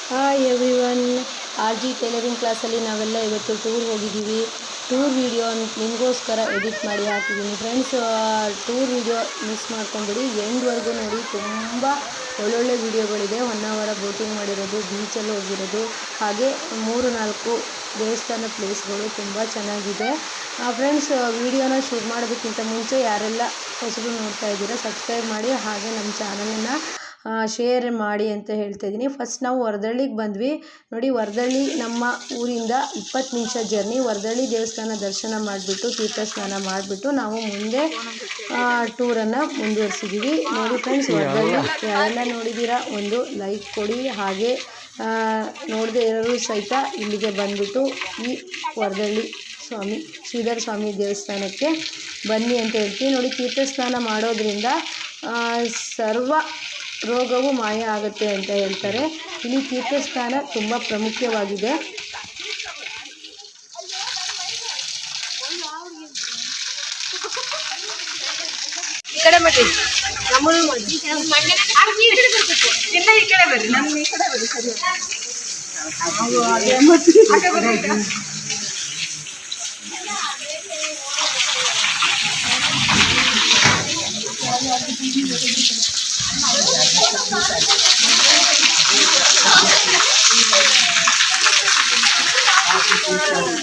Hi everyone, R G tailoring ಕ್ಲಾಸಲ್ಲಿ ನಾವೆಲ್ಲ ಇವತ್ತು ಟೂರ್ ಹೋಗಿದ್ದೀವಿ. ಟೂರ್ ವೀಡಿಯೋ ನಿಮಗೋಸ್ಕರ ಎಡಿಟ್ ಮಾಡಿ ಹಾಕಿದ್ದೀನಿ ಫ್ರೆಂಡ್ಸ್. ಟೂರ್ ವೀಡಿಯೋ ಮಿಸ್ ಮಾಡ್ಕೊಂಬಿಡಿ, ಎಂಡ್ವರೆಗೂ ನೋಡಿ. ತುಂಬ ಒಳ್ಳೊಳ್ಳೆ ವೀಡಿಯೋಗಳಿದೆ. 1 ಅವರ್ ಬೋಟಿಂಗ್ ಮಾಡಿರೋದು, ಬೀಚಲ್ಲಿ ಹೋಗಿರೋದು, ಹಾಗೆ 3-4 ದೇವಸ್ಥಾನ ಪ್ಲೇಸ್ಗಳು ತುಂಬ ಚೆನ್ನಾಗಿದೆ ಫ್ರೆಂಡ್ಸ್. ವೀಡಿಯೋನ ಶೂಟ್ ಮಾಡೋದಕ್ಕಿಂತ ಮುಂಚೆ ಯಾರೆಲ್ಲ ಹೊಸಬರು ನೋಡ್ತಾ ಇದ್ದೀರಾ ಸಬ್ಸ್ಕ್ರೈಬ್ ಮಾಡಿ, ಹಾಗೆ ನಮ್ಮ ಚಾನಲನ್ನು ಶೇರ್ ಮಾಡಿ ಅಂತ ಹೇಳ್ತಾ ಇದ್ದೀನಿ. ಫಸ್ಟ್ ನಾವು ವರದಳ್ಳಿಗೆ ಬಂದ್ವಿ ನೋಡಿ. ವರದಳ್ಳಿ ನಮ್ಮ ಊರಿಂದ 20 ನಿಮಿಷ ಜರ್ನಿ. ವರದಳ್ಳಿ ದೇವಸ್ಥಾನ ದರ್ಶನ ಮಾಡಿಬಿಟ್ಟು ತೀರ್ಥ ಸ್ನಾನ ಮಾಡಿಬಿಟ್ಟು ನಾವು ಮುಂದೆ ಟೂರನ್ನು ಮುಂದುವರಿಸಿದ್ದೀವಿ ನೋಡಿ ಫ್ರೆಂಡ್ಸ್. ವರದಳ್ಳಿ ಯಾರೆಲ್ಲ ನೋಡಿದ್ದೀರಾ ಒಂದು ಲೈಕ್ ಕೊಡಿ, ಹಾಗೆ ನೋಡದೆ ಇರೋರು ಸಹಿತ ಇಲ್ಲಿಗೆ ಬಂದುಬಿಟ್ಟು ಈ ವರದಳ್ಳಿ ಸ್ವಾಮಿ ಶ್ರೀಧರ ಸ್ವಾಮಿ ದೇವಸ್ಥಾನಕ್ಕೆ ಬನ್ನಿ ಅಂತ ಹೇಳ್ತೀವಿ ನೋಡಿ. ತೀರ್ಥ ಸ್ನಾನ ಮಾಡೋದ್ರಿಂದ ಸರ್ವ ರೋಗವು ಮಾಯ ಆಗುತ್ತೆ ಅಂತ ಹೇಳ್ತಾರೆ. ಇಲ್ಲಿ ತೀರ್ಥಸ್ಥಾನ ತುಂಬ ಪ್ರಾಮುಖ್ಯವಾಗಿದೆ.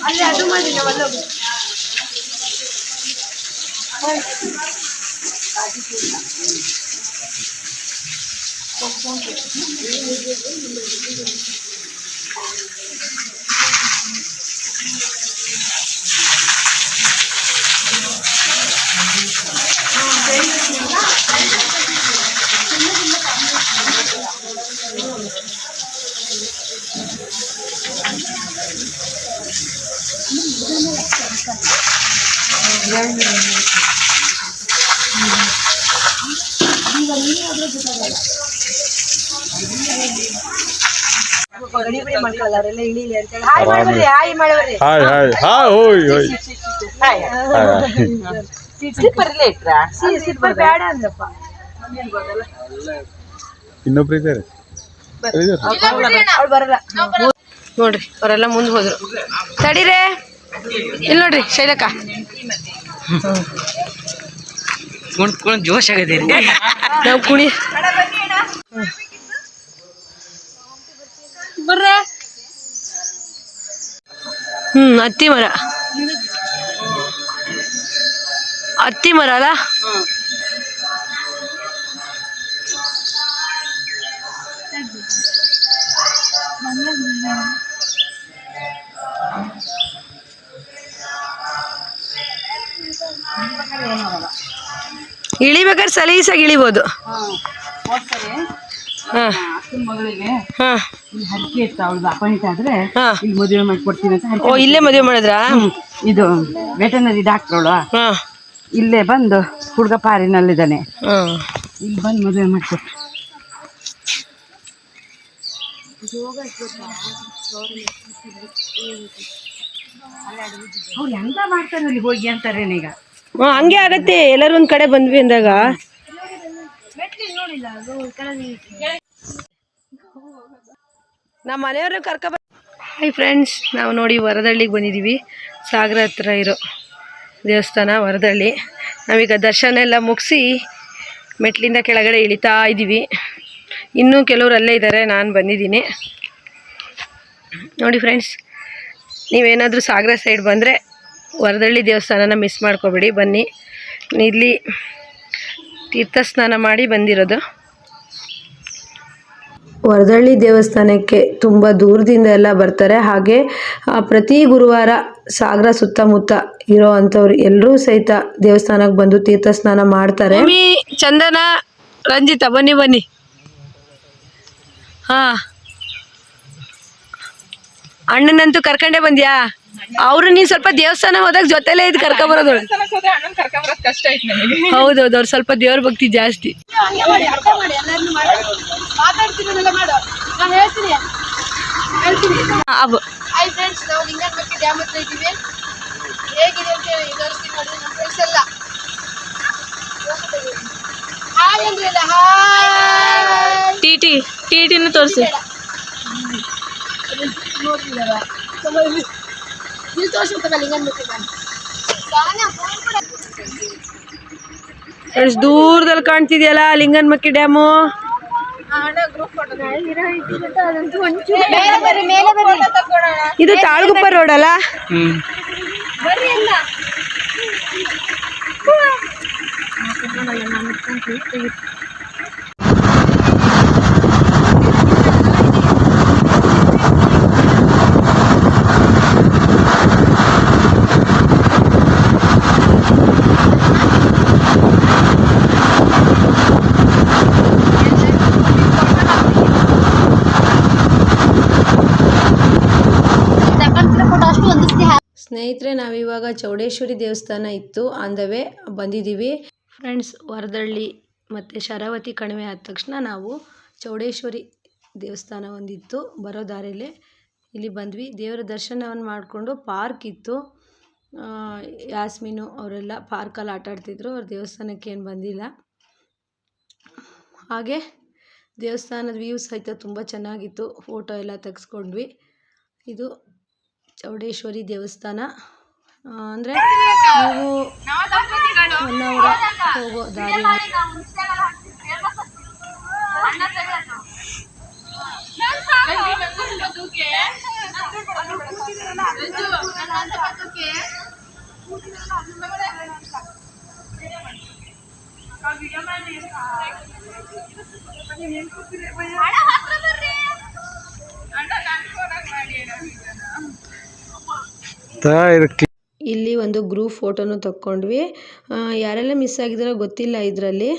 ಅಲ್ಲಿ ಅದು ಮಾಡಿ ನಾವಲ್ಲ ಇನ್ನೊಬ್ರು ಇದ್ದಾರೆ ನೋಡ್ರಿ, ಅವರೆಲ್ಲ ಮುಂದೆ ಹೋದ್ರು. ತಡೀರೇ, ಇಲ್ಲಿ ನೋಡ್ರಿ ಶೈಲಕ್ಕ ಜೋಶ್ ಆಗದೆ ನಾವು ಕುಣಿ ಬರ್ರೆ. ಹತ್ತಿ ಮರ ಅಲ್ಲ. ಇಳಿಬೇಕಾದ್ರೆ ಸಲೀಸಾಗಿ ಇಳಿಬೋದು. ಮದುವೆ ಮಾಡ್ಕೊಡ್ತೀನಿ ಅಂತ. ಓ, ಇಲ್ಲೇ ಮದುವೆ ಮಾಡಿದ್ರಾ? ಇದು ವೆಟನರಿ ಡಾಕ್ಟ್ರಳು ಇಲ್ಲೇ ಬಂದು ಹುಡುಗ ಪಾರಿನಲ್ಲಿದ್ದಾನೆ, ಇಲ್ಲಿ ಬಂದು ಮದುವೆ ಮಾಡ್ಕೊಟ್ಟು. ಅವ್ರು ಎಂತ ಮಾಡ್ತಾರೆ ಅಲ್ಲಿ ಹೋಗಿ ಅಂತಾರೇನೀಗ. ಹಂಗೆ ಆಗತ್ತೆ, ಎಲ್ಲರೂ ಒಂದ್ ಕಡೆ ಬಂದ್ವಿ ಅಂದಾಗ. ನಮ್ಮ ಮನೆಯವ್ರ ಹಾಯ್ ಫ್ರೆಂಡ್ಸ್, ನಾವು ನೋಡಿ ವರದಳ್ಳಿಗೆ ಬಂದಿದ್ದೀವಿ. ಸಾಗರ ಹತ್ರ ಇರೋ ದೇವಸ್ಥಾನ ವರದಳ್ಳಿ. ನಾವೀಗ ದರ್ಶನ ಎಲ್ಲ ಮುಗಿಸಿ ಮೆಟ್ಲಿಂದ ಕೆಳಗಡೆ ಇಳಿತಾ ಇದ್ದೀವಿ. ಇನ್ನೂ ಕೆಲವರು ಅಲ್ಲೇ ಇದ್ದಾರೆ, ನಾನು ಬಂದಿದ್ದೀನಿ ನೋಡಿ ಫ್ರೆಂಡ್ಸ್. ನೀವೇನಾದರೂ ಸಾಗರ ಸೈಡ್ ಬಂದರೆ ವರದಳ್ಳಿ ದೇವಸ್ಥಾನನ ಮಿಸ್ ಮಾಡ್ಕೋಬೇಡಿ, ಬನ್ನಿ. ಇಲ್ಲಿ ತೀರ್ಥ ಸ್ನಾನ ಮಾಡಿ ಬಂದಿರೋದು. ವರದಳ್ಳಿ ದೇವಸ್ಥಾನಕ್ಕೆ ತುಂಬ ದೂರದಿಂದ ಎಲ್ಲ ಬರ್ತಾರೆ. ಹಾಗೆ ಪ್ರತಿ ಗುರುವಾರ ಸಾಗರ ಸುತ್ತಮುತ್ತ ಇರೋ ಅಂಥವ್ರು ಎಲ್ಲರೂ ಸಹಿತ ದೇವಸ್ಥಾನಕ್ಕೆ ಬಂದು ತೀರ್ಥ ಸ್ನಾನ ಮಾಡ್ತಾರೆ. ಚಂದನ, ರಂಜಿತಾ ಬನ್ನಿ. ಅಣ್ಣನಂತೂ ಕರ್ಕೊಂಡೇ ಬಂದ್ಯಾ? ಅವರು ನೀನು ಸ್ವಲ್ಪ ದೇವಸ್ಥಾನ ಹೋದಾಗ ಜೊತೆಲೇ ಇದು ಕರ್ಕೊಂಬರೋದು. ಹೌದೌದು, ಅವ್ರು ಸ್ವಲ್ಪ ದೇವ್ರ ಭಕ್ತಿ ಜಾಸ್ತಿ. ಟಿ ಟಿನೂ ತೋರಿಸಿ. ಫ್ರೆಂಡ್ಸ್, ದೂರದಲ್ಲಿ ಕಾಣ್ತಿದೆಯಲ್ಲ ಲಿಂಗನಮಕ್ಕಿ ಡ್ಯಾಮು. ಇದು ತಾಳಗುಪ್ಪ ರೋಡ್ ಅಲ್ಲ? ಸ್ನೇಹಿತರೆ, ನಾವಿವಾಗ ಚೌಡೇಶ್ವರಿ ದೇವಸ್ಥಾನ ಇತ್ತು ಆನ್ ದ ವೇ ಬಂದಿದ್ದೀವಿ. ಫ್ರೆಂಡ್ಸ್, ವರದಳ್ಳಿ ಮತ್ತು ಶರಾವತಿ ಕಣಿವೆ ಆದ ತಕ್ಷಣ ನಾವು ಚೌಡೇಶ್ವರಿ ದೇವಸ್ಥಾನ ಒಂದಿತ್ತು, ಬರೋ ದಾರಿಯಲ್ಲೇ ಇಲ್ಲಿ ಬಂದ್ವಿ. ದೇವರ ದರ್ಶನವನ್ನು ಮಾಡಿಕೊಂಡು ಪಾರ್ಕ್ ಇತ್ತು. ಯಾಸ್ಮೀನು ಅವರೆಲ್ಲ ಪಾರ್ಕಲ್ಲಿ ಆಟಾಡ್ತಿದ್ರು. ಅವ್ರ ದೇವಸ್ಥಾನಕ್ಕೆ ಏನು ಬಂದಿಲ್ಲ. ಹಾಗೆ ದೇವಸ್ಥಾನದ ವ್ಯೂ ಸಹಿತ ತುಂಬ ಚೆನ್ನಾಗಿತ್ತು. ಫೋಟೋ ಎಲ್ಲ ತೆಗೆಸ್ಕೊಂಡ್ವಿ. ಇದು ಚೌಡೇಶ್ವರಿ ದೇವಸ್ಥಾನ. ಅಂದರೆ ನೀವು ಹೊನ್ನಾವರ ಹೋಗೋ ದಾರಿ ಇಲ್ಲಿ ಒಂದು ಗ್ರೂಪ್ ಫೋಟೋನು ತಕ್ಕೊಂಡ್ವಿ. ಯಾರೆಲ್ಲ ಮಿಸ್ ಆಗಿದಾರೋ ಗೊತ್ತಿಲ್ಲ ಇದರಲ್ಲಿ.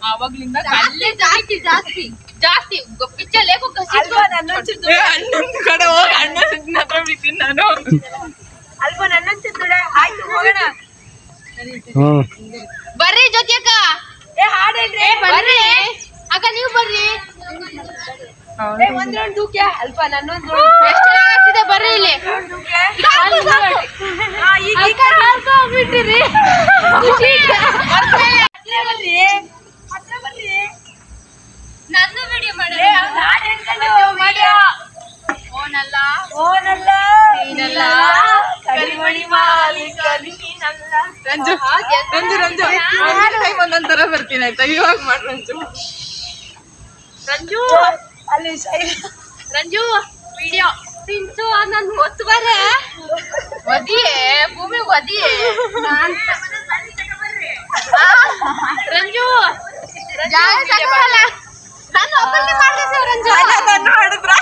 ಆವಾಗ್ಲಿಂದ ಜಾಸ್ತಿ ಜಾಸ್ತಿ ಜಾಸ್ತಿ ಪಿಚ್ಚರ್ ಲೇಖೋ ಕಡೆ ಹೋಗಿ ಅಣ್ಣ ಹತ್ರ ಬಿಡ್ತೀನಿ ನಾನು. ಅಲ್ಪ ನನ್ನ ಆಯ್ತು ಹೋಗೋಣ. ಬರ್ರಿ ಜೊತೆಕ ಬರ್ರಿ ಅಕ್ಕ, ನೀವು ಬರ್ರಿ. ಒಂದ್ ರೌಂಡ್ ದೂಕ್ಯ ಅಲ್ಪ ನನ್ನೊಂದು ಎಷ್ಟು ಆಗ್ತಿದೆ ಬರ್ರಿ ಇಲ್ಲಿ. ಬಿಟ್ಟಿರಿ ನನ್ನ ವಿಡಿಯೋ ಮಾಡಿ ಓನಲ್ಲ ಓನಲ್ಲ ನೀನಲ್ಲ ಕರಿಮಣಿ ಮಾಲೀಕ ನೀನಲ್ಲ. ರಂಜು ರಂಜು ರಂಜು ಟೈಮ್ ಒಂದೊಂದರ ಬರ್ತೀನಿ ಆಯ್ತಾ? ಇವಾಗ ಮಾಡಿ ರಂಜು. ರಂಜು ಅಲ್ಲಿ ರಂಜು ವಿಡಿಯೋ ತಿನ್ಸು ನನ್ನ ಒತ್ತು ಬರೇ ಒದಿಯೇ ಭೂಮಿಗೆ ಒದಿಯೇ ರಂಜು ಜಾಗ ನಾನು ಒಬ್ಬನೇ ಮಾಡ್ದೆ ರಂಜು. ನಾನು ಮಾಡಿದ್ರ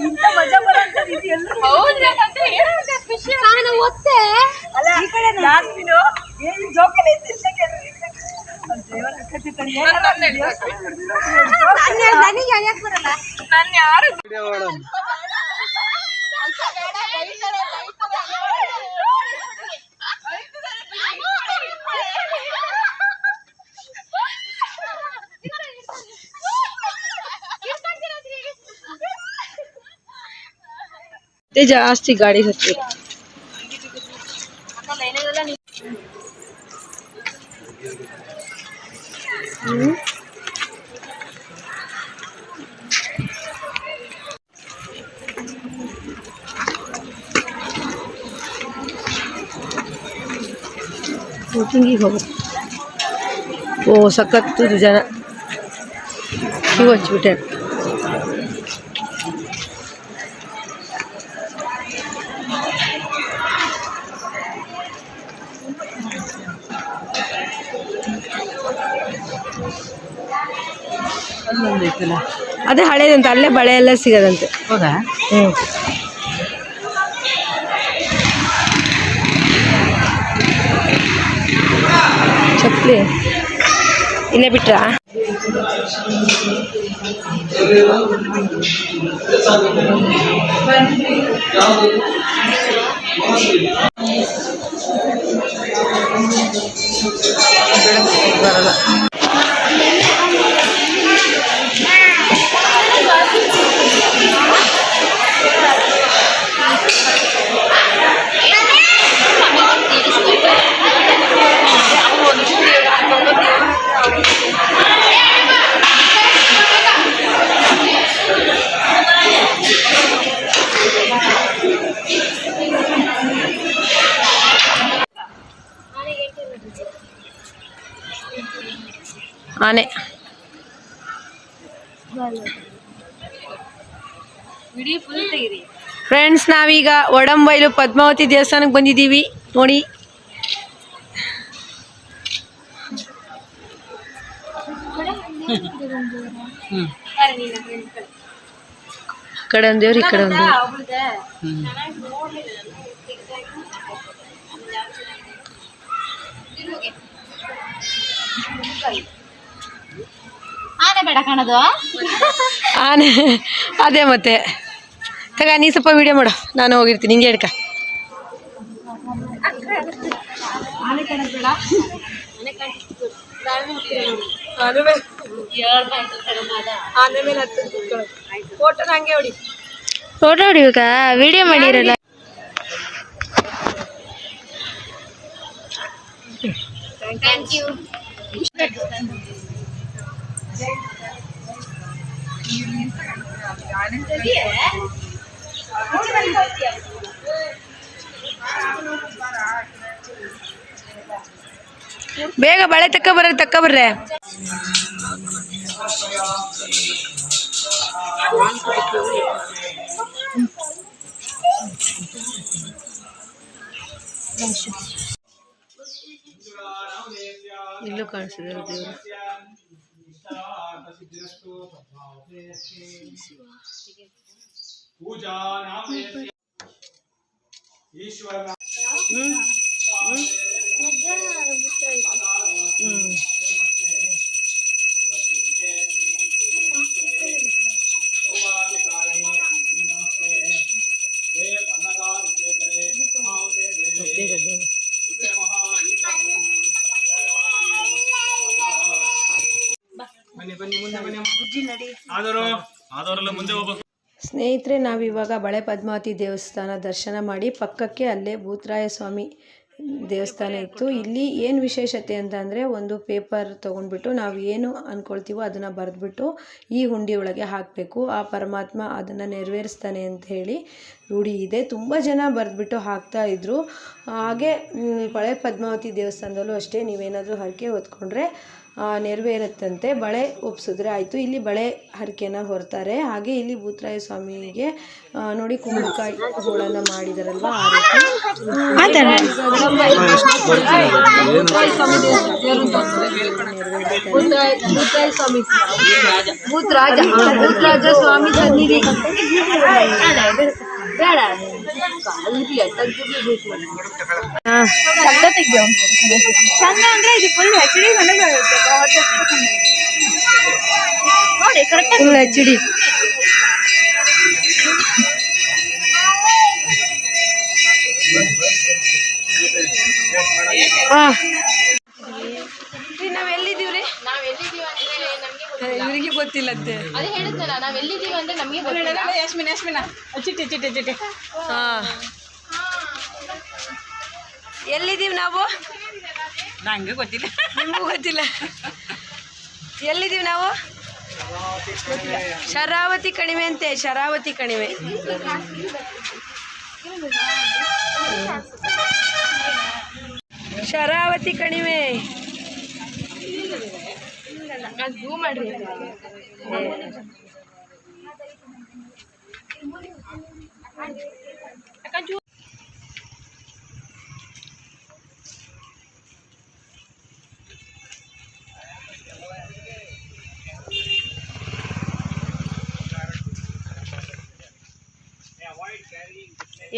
ಇಂತ ಮಜಾ ಬರಂತ ರೀತಿ ಎಲ್ಲ ಹೌದು ಅಂತ ಹೇಳಿದೆ ಖುಷಿ. ನಾನು ಒತ್ತೆ ಅಲ್ಲ ಈ ಕಡೆ ಜಾಸ್ಮಿನು ಏನು ಜೋಕಲ್ಲಿ ತಿನ್ಸಕ್ಕೆ ದೇವರ ಕಥೆ ತಂದೆ ನನಗೆ ಯಾಕೆ ಬರಲ್ಲ? ನಾನು ಯಾರು ಜಾಸ್ತಿ ಗಾಡಿ ಹತ್ತಿ ಶೂಟಿಂಗಿಗೆ ಹೋಗುತ್ತೆ. ಓ ಸಖತ್ತು ಜನ ಕ್ಯೂ ಹಚ್ಬಿಟ್ಟೆ. ಅದೇ ಹಳೇದಂತ, ಅಲ್ಲೇ ಬಳೆ ಎಲ್ಲ ಸಿಗೋದಂತೆ. ಹೌದಾ? ಇಲ್ಲೇ ಬಿಟ್ರಾ? ಆನೆ. ಫ್ರೆಂಡ್ಸ್, ನಾವೀಗ ಒಡಂಬೈಲು ಪದ್ಮಾವತಿ ದೇವಸ್ಥಾನಕ್ಕೆ ಬಂದಿದ್ದೀವಿ ನೋಡಿ. ಕಡೆ ಒಂದು ದೇವ್ರು, ಈ ಕಡೆ ಒಂದು ಆನೆ ಬೇಡ ಕಾಣೋದು. ಆನೆ ಅದೇ ಮತ್ತೆ. ತಗ ನೀ ಸ್ವಲ್ಪ ವಿಡಿಯೋ ಮಾಡು, ನಾನು ಹೋಗಿರ್ತೀನಿ. ಹಿಂಗೆ ಹಿಡ್ಕ. ಫೋಟೋ ಹೊಡಿಬೇಕಾ? ವಿಡಿಯೋ ಮಾಡಿರಲ್ಲ. Thank you. ಬೇಗ ಬಳೆ ತಕ್ಕ ಬರ್ರೆ. ಇಲ್ಲೂ ಕಾಣಿಸಿದೆ ದೇವರು. ಸ್ನೇಹಿತರೆ, ನಾವಿವಾಗ ಬಳೆ ಪದ್ಮಾವತಿ ದೇವಸ್ಥಾನ ದರ್ಶನ ಮಾಡಿ ಪಕ್ಕಕ್ಕೆ ಅಲ್ಲೇ ಭೂತರಾಯ ಸ್ವಾಮಿ ದೇವಸ್ಥಾನ ಇತ್ತು. ಇಲ್ಲಿ ಏನು ವಿಶೇಷತೆ ಅಂತಂದರೆ, ಒಂದು ಪೇಪರ್ ತೊಗೊಂಡ್ಬಿಟ್ಟು ನಾವು ಏನು ಅಂದ್ಕೊಳ್ತೀವೋ ಅದನ್ನು ಬರೆದ್ಬಿಟ್ಟು ಈ ಹುಂಡಿ ಒಳಗೆ ಹಾಕಬೇಕು. ಆ ಪರಮಾತ್ಮ ಅದನ್ನು ನೆರವೇರಿಸ್ತಾನೆ ಅಂತ ಹೇಳಿ ರೂಢಿ ಇದೆ. ತುಂಬ ಜನ ಬರೆದ್ಬಿಟ್ಟು ಹಾಕ್ತಾಯಿದ್ರು. ಹಾಗೆ ಬಳೆ ಪದ್ಮಾವತಿ ದೇವಸ್ಥಾನದಲ್ಲೂ ಅಷ್ಟೇ, ನೀವೇನಾದರೂ ಹರಕೆ ಹೊತ್ಕೊಂಡ್ರೆ ನೆರವೇರುತ್ತಂತೆ. ಬಳೆ ಒಪ್ಸಿದ್ರೆ ಆಯಿತು. ಇಲ್ಲಿ ಬಳೆ ಹರಕೆನ ಹೊರ್ತಾರೆ. ಹಾಗೆ ಇಲ್ಲಿ ಭೂತರಾಯ ಸ್ವಾಮಿಗೆ ನೋಡಿ ಕುಂಬಳಕಾಯಿ ಹೋಳನ್ನು ಮಾಡಿದಾರಲ್ವ, ಆ ರೀತಿ ಭೂತರಾಜ ಸ್ವಾಮಿ ಸನ್ನಿಧಿ. ಚಂದ ಅಂದ್ರೆ ಇದು ಫುಲ್ HD ನೋಡಿ, ಕರೆಕ್ಟ್ ಫುಲ್ HD. ನಾವೆಲ್ಲಿದ್ದೀವ್ರಿ? ಇವರಿಗೆ ಗೊತ್ತಿಲ್ಲಂತೆ. ಅದೇ ಹೇಳಿದ್ನಲ್ಲ, ನಾವೆಲ್ಲಿದ್ದೀವಿ ಅಂದ್ರೆ ನಮಗೆ ಎಲ್ಲಿದ್ದೀವಿ ನಾವು? ನಂಗೆ ಗೊತ್ತಿಲ್ಲ. ನಿಮಗೂ ಗೊತ್ತಿಲ್ಲ. ಎಲ್ಲಿದ್ದೀವಿ ನಾವು? ಶರಾವತಿ ಕಣಿವೆ ಅಂತೆ. ಶರಾವತಿ ಕಣಿವೆ. ಶರಾವತಿ ಕಣಿವೆ. ಝೂಮ್ ಮಾಡ್ರಿ.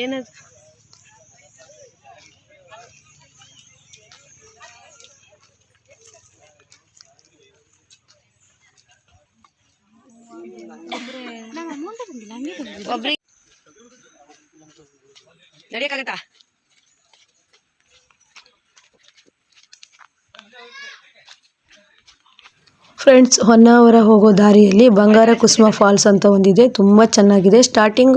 ಏನದು? ಒಬ್ರಿಗೆ ನಡೆಯಕ್ಕಾಗತ್ತಾ? ಫ್ರೆಂಡ್ಸ್, ಹೊನ್ನಾವರ ಹೋಗೋ ದಾರಿಯಲ್ಲಿ ಬಂಗಾರ ಕುಸುಮ ಫಾಲ್ಸ್ ಅಂತ ಒಂದಿದೆ. ತುಂಬ ಚೆನ್ನಾಗಿದೆ. ಸ್ಟಾರ್ಟಿಂಗ್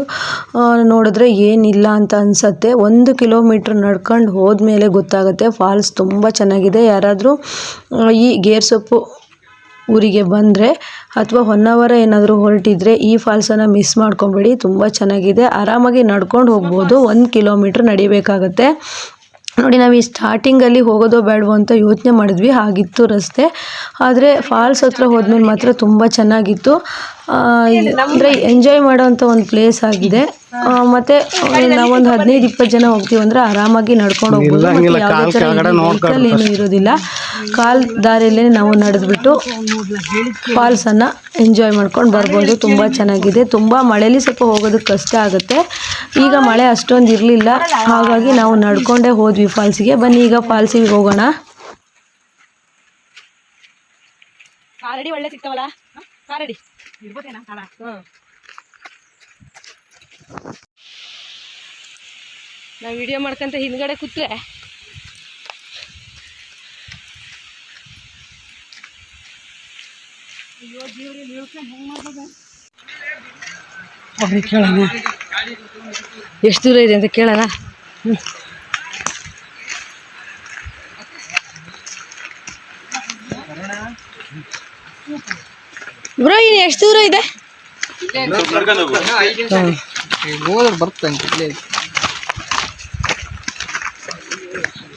ನೋಡಿದ್ರೆ ಏನಿಲ್ಲ ಅಂತ ಅನಿಸುತ್ತೆ. 1 ಕಿಲೋಮೀಟ್ರ್ ನಡ್ಕೊಂಡು ಹೋದ್ಮೇಲೆ ಗೊತ್ತಾಗುತ್ತೆ ಫಾಲ್ಸ್ ತುಂಬ ಚೆನ್ನಾಗಿದೆ. ಯಾರಾದರೂ ಈ ಗೇರ್ಸೊಪ್ಪು ಊರಿಗೆ ಬಂದರೆ ಅಥವಾ ಹೊನ್ನಾವರ ಏನಾದರೂ ಹೊರಟಿದ್ರೆ ಈ ಫಾಲ್ಸನ್ನು ಮಿಸ್ ಮಾಡ್ಕೊಬೇಡಿ. ತುಂಬ ಚೆನ್ನಾಗಿದೆ. ಆರಾಮಾಗಿ ನಡ್ಕೊಂಡು ಹೋಗ್ಬೋದು. 1 ಕಿಲೋಮೀಟ್ರ್ ನಡಿಬೇಕಾಗತ್ತೆ. ನೋಡಿ, ನಾವು ಈ ಸ್ಟಾರ್ಟಿಂಗಲ್ಲಿ ಹೋಗೋದೋ ಬೇಡವೋ ಅಂತ ಯೋಚನೆ ಮಾಡಿದ್ವಿ, ಹಾಗಿತ್ತು ರಸ್ತೆ. ಆದರೆ ಫಾಲ್ಸ್ ಹತ್ರ ಹೋದ್ಮೇಲೆ ಮಾತ್ರ ತುಂಬ ಚೆನ್ನಾಗಿತ್ತು. ಅಂದರೆ ಎಂಜಾಯ್ ಮಾಡೋವಂಥ ಒಂದು ಪ್ಲೇಸ್ ಆಗಿದೆ. ಮತ್ತು ನಾವೊಂದು 15-20 ಜನ ಹೋಗ್ತೀವಿ ಅಂದರೆ ಆರಾಮಾಗಿ ನಡ್ಕೊಂಡು ಹೋಗ್ಬೋದು. ಮತ್ತು ಯಾವುದೇ ಥರ ವೆಹಿಕಲ್ ಏನೂ ಇರೋದಿಲ್ಲ. ಕಾಲ್ ದಾರಿಯಲ್ಲೇ ನಾವು ನಡೆದ್ಬಿಟ್ಟು ಫಾಲ್ಸನ್ನು ಎಂಜಾಯ್ ಮಾಡ್ಕೊಂಡು ಬರ್ಬೋದು. ತುಂಬ ಚೆನ್ನಾಗಿದೆ. ತುಂಬ ಮಳೆಯಲ್ಲಿ ಸ್ವಲ್ಪ ಹೋಗೋದಕ್ಕೆ ಕಷ್ಟ ಆಗುತ್ತೆ. ಈಗ ಮಳೆ ಅಷ್ಟೊಂದು ಇರಲಿಲ್ಲ, ಹಾಗಾಗಿ ನಾವು ನಡ್ಕೊಂಡೇ ಹೋದ್ವಿ ಫಾಲ್ಸಿಗೆ. ಬನ್ನಿ ಈಗ ಫಾಲ್ಸಿಗೆ ಹೋಗೋಣ. ಕಾರಡಿ ಒಳ್ಳೆ ಸಿಗ್ತಾವಲ್ಲ, ಕಾರಡಿ ಇರ್ಬೋದೇನಾ? ನಾವು ವಿಡಿಯೋ ಮಾಡ್ಕೊಂತ ಹಿಂದ್ಗಡೆ ಕೂತ್ರೆ ಕೇಳೋಣ, ಎಷ್ಟು ದೂರ ಇದೆ ಅಂತ ಕೇಳೋಣ. ಬ್ರೋ, ಇನ್ನು ಎಷ್ಟು ದೂರ ಇದೆ?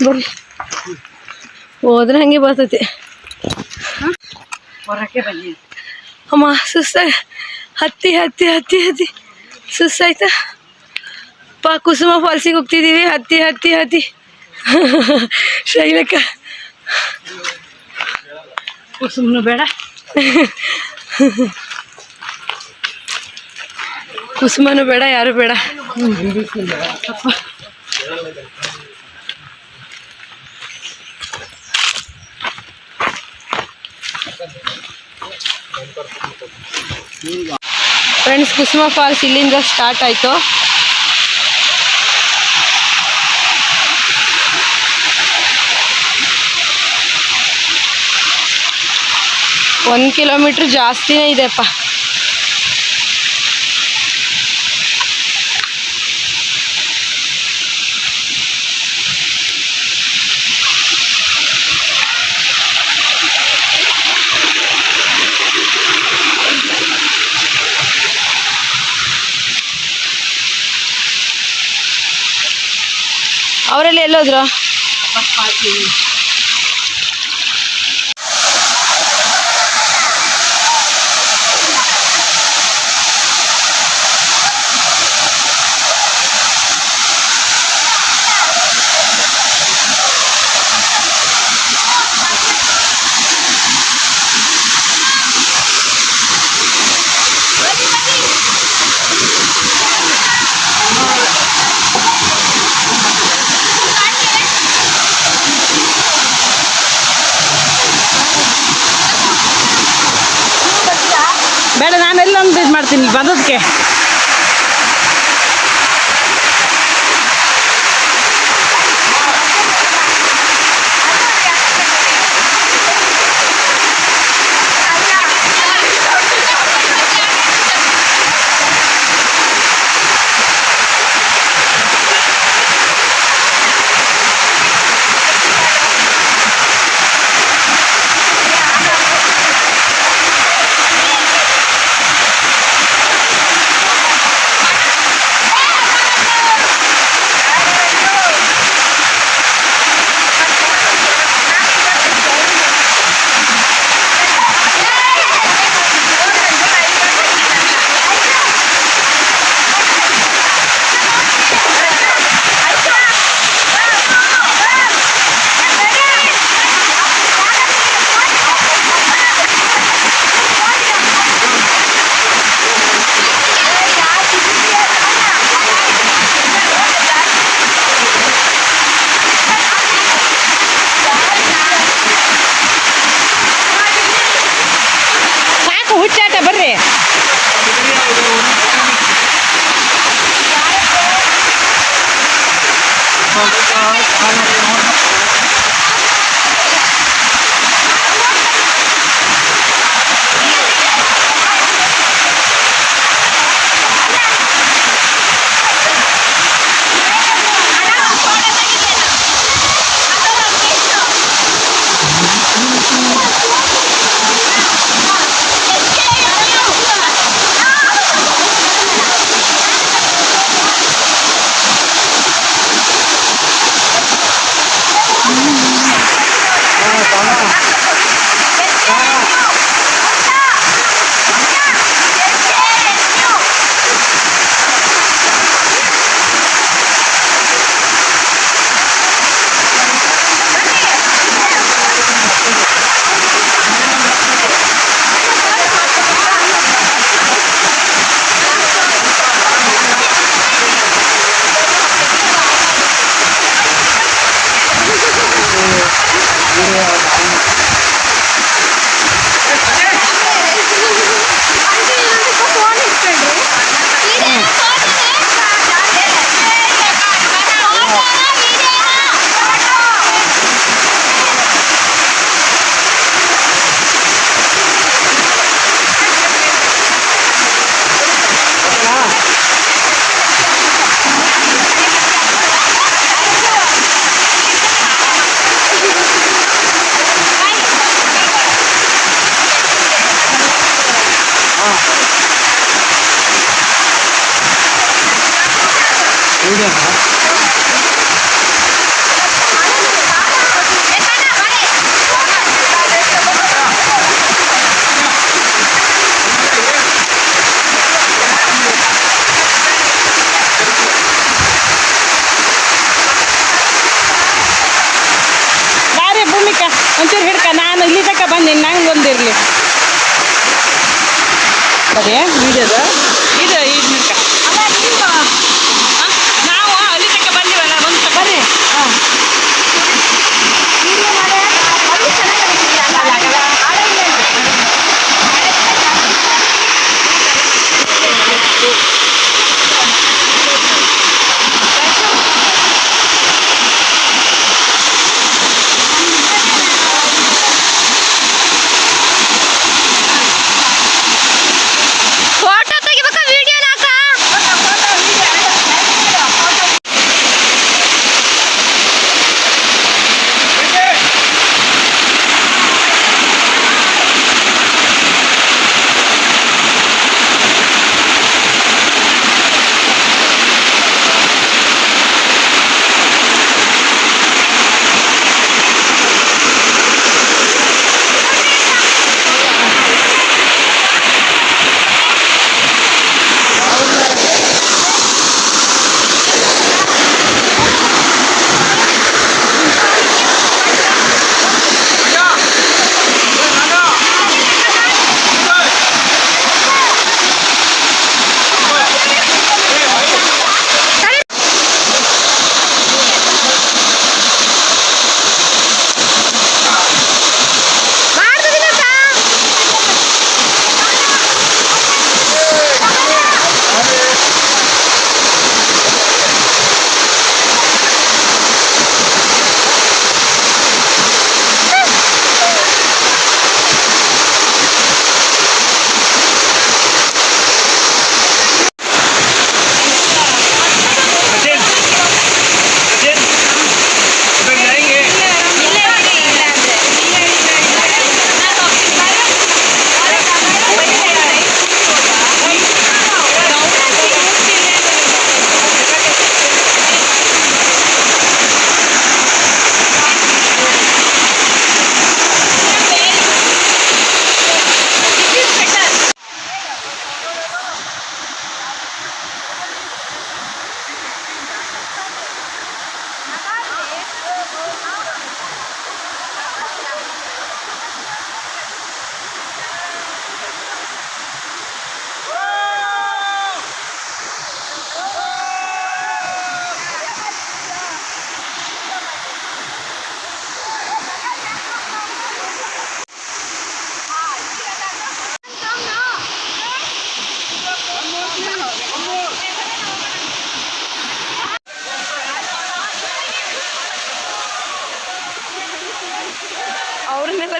ಬರ್ರಿ, ಹೋದ್ರೆ ಹಂಗೆ ಬರ್ತೈತಿ. ಅಮ್ಮ ಸುಸ್ತಾಗ ಹತ್ತಿ ಹತ್ತಿ ಹತ್ತಿ ಹತ್ತಿ ಸುಸ್ತಾಯ್ತಾ? ಕುಸುಮ ಫಾಲ್ಸಿಗೆ ಹೋಗ್ತಿದ್ದೀವಿ. ಹತ್ತಿ ಹತ್ತಿ ಹತ್ತಿ ಶೈಲಕ್ಕ ಕುಸುಮ್ನು ಬೇಡ, ಕುಸುಮನು ಬೇಡ, ಯಾರು ಬೇಡ. ಫ್ರೆಂಡ್ಸ್, ಕುಸುಮ ಫಾಲ್ಸ್ ಇಲ್ಲಿಂದ ಸ್ಟಾರ್ಟ್ ಆಯಿತು. ಒಂದು ಕಿಲೋಮೀಟ್ರ್ ಜಾಸ್ತಿನೇ ಇದೆಪ್ಪ. ಅವರಲ್ಲಿ ಎಲ್ಲೋದ್ರು? ಬೇಡ, ನಾನೆಲ್ಲ ಒಂದು ಇದು ಮಾಡ್ತೀನಿ ಬಂದದಕ್ಕೆ. ಬಾರಿ ಭೂಮಿಕಾ ಒಂಚೂರು ಹಿಡ್ಕ, ನಾನು ಇಲ್ಲಿ ತನಕ ಬಂದೀನಿ, ನಂಗೆ ಒಂದಿರಲಿ ಅದೇ ವಿಡಿಯೋದ ಇದು ಹಿಡ್ಕ. ನಾವು ಅಲ್ಲಿ ತನಕ ಬಂದಿವಲ್ಲ, ಒಂದು ಬರ್ರಿ. ಹಾಂ ಫೋಟೋ ತೆಗಿಬೇಕು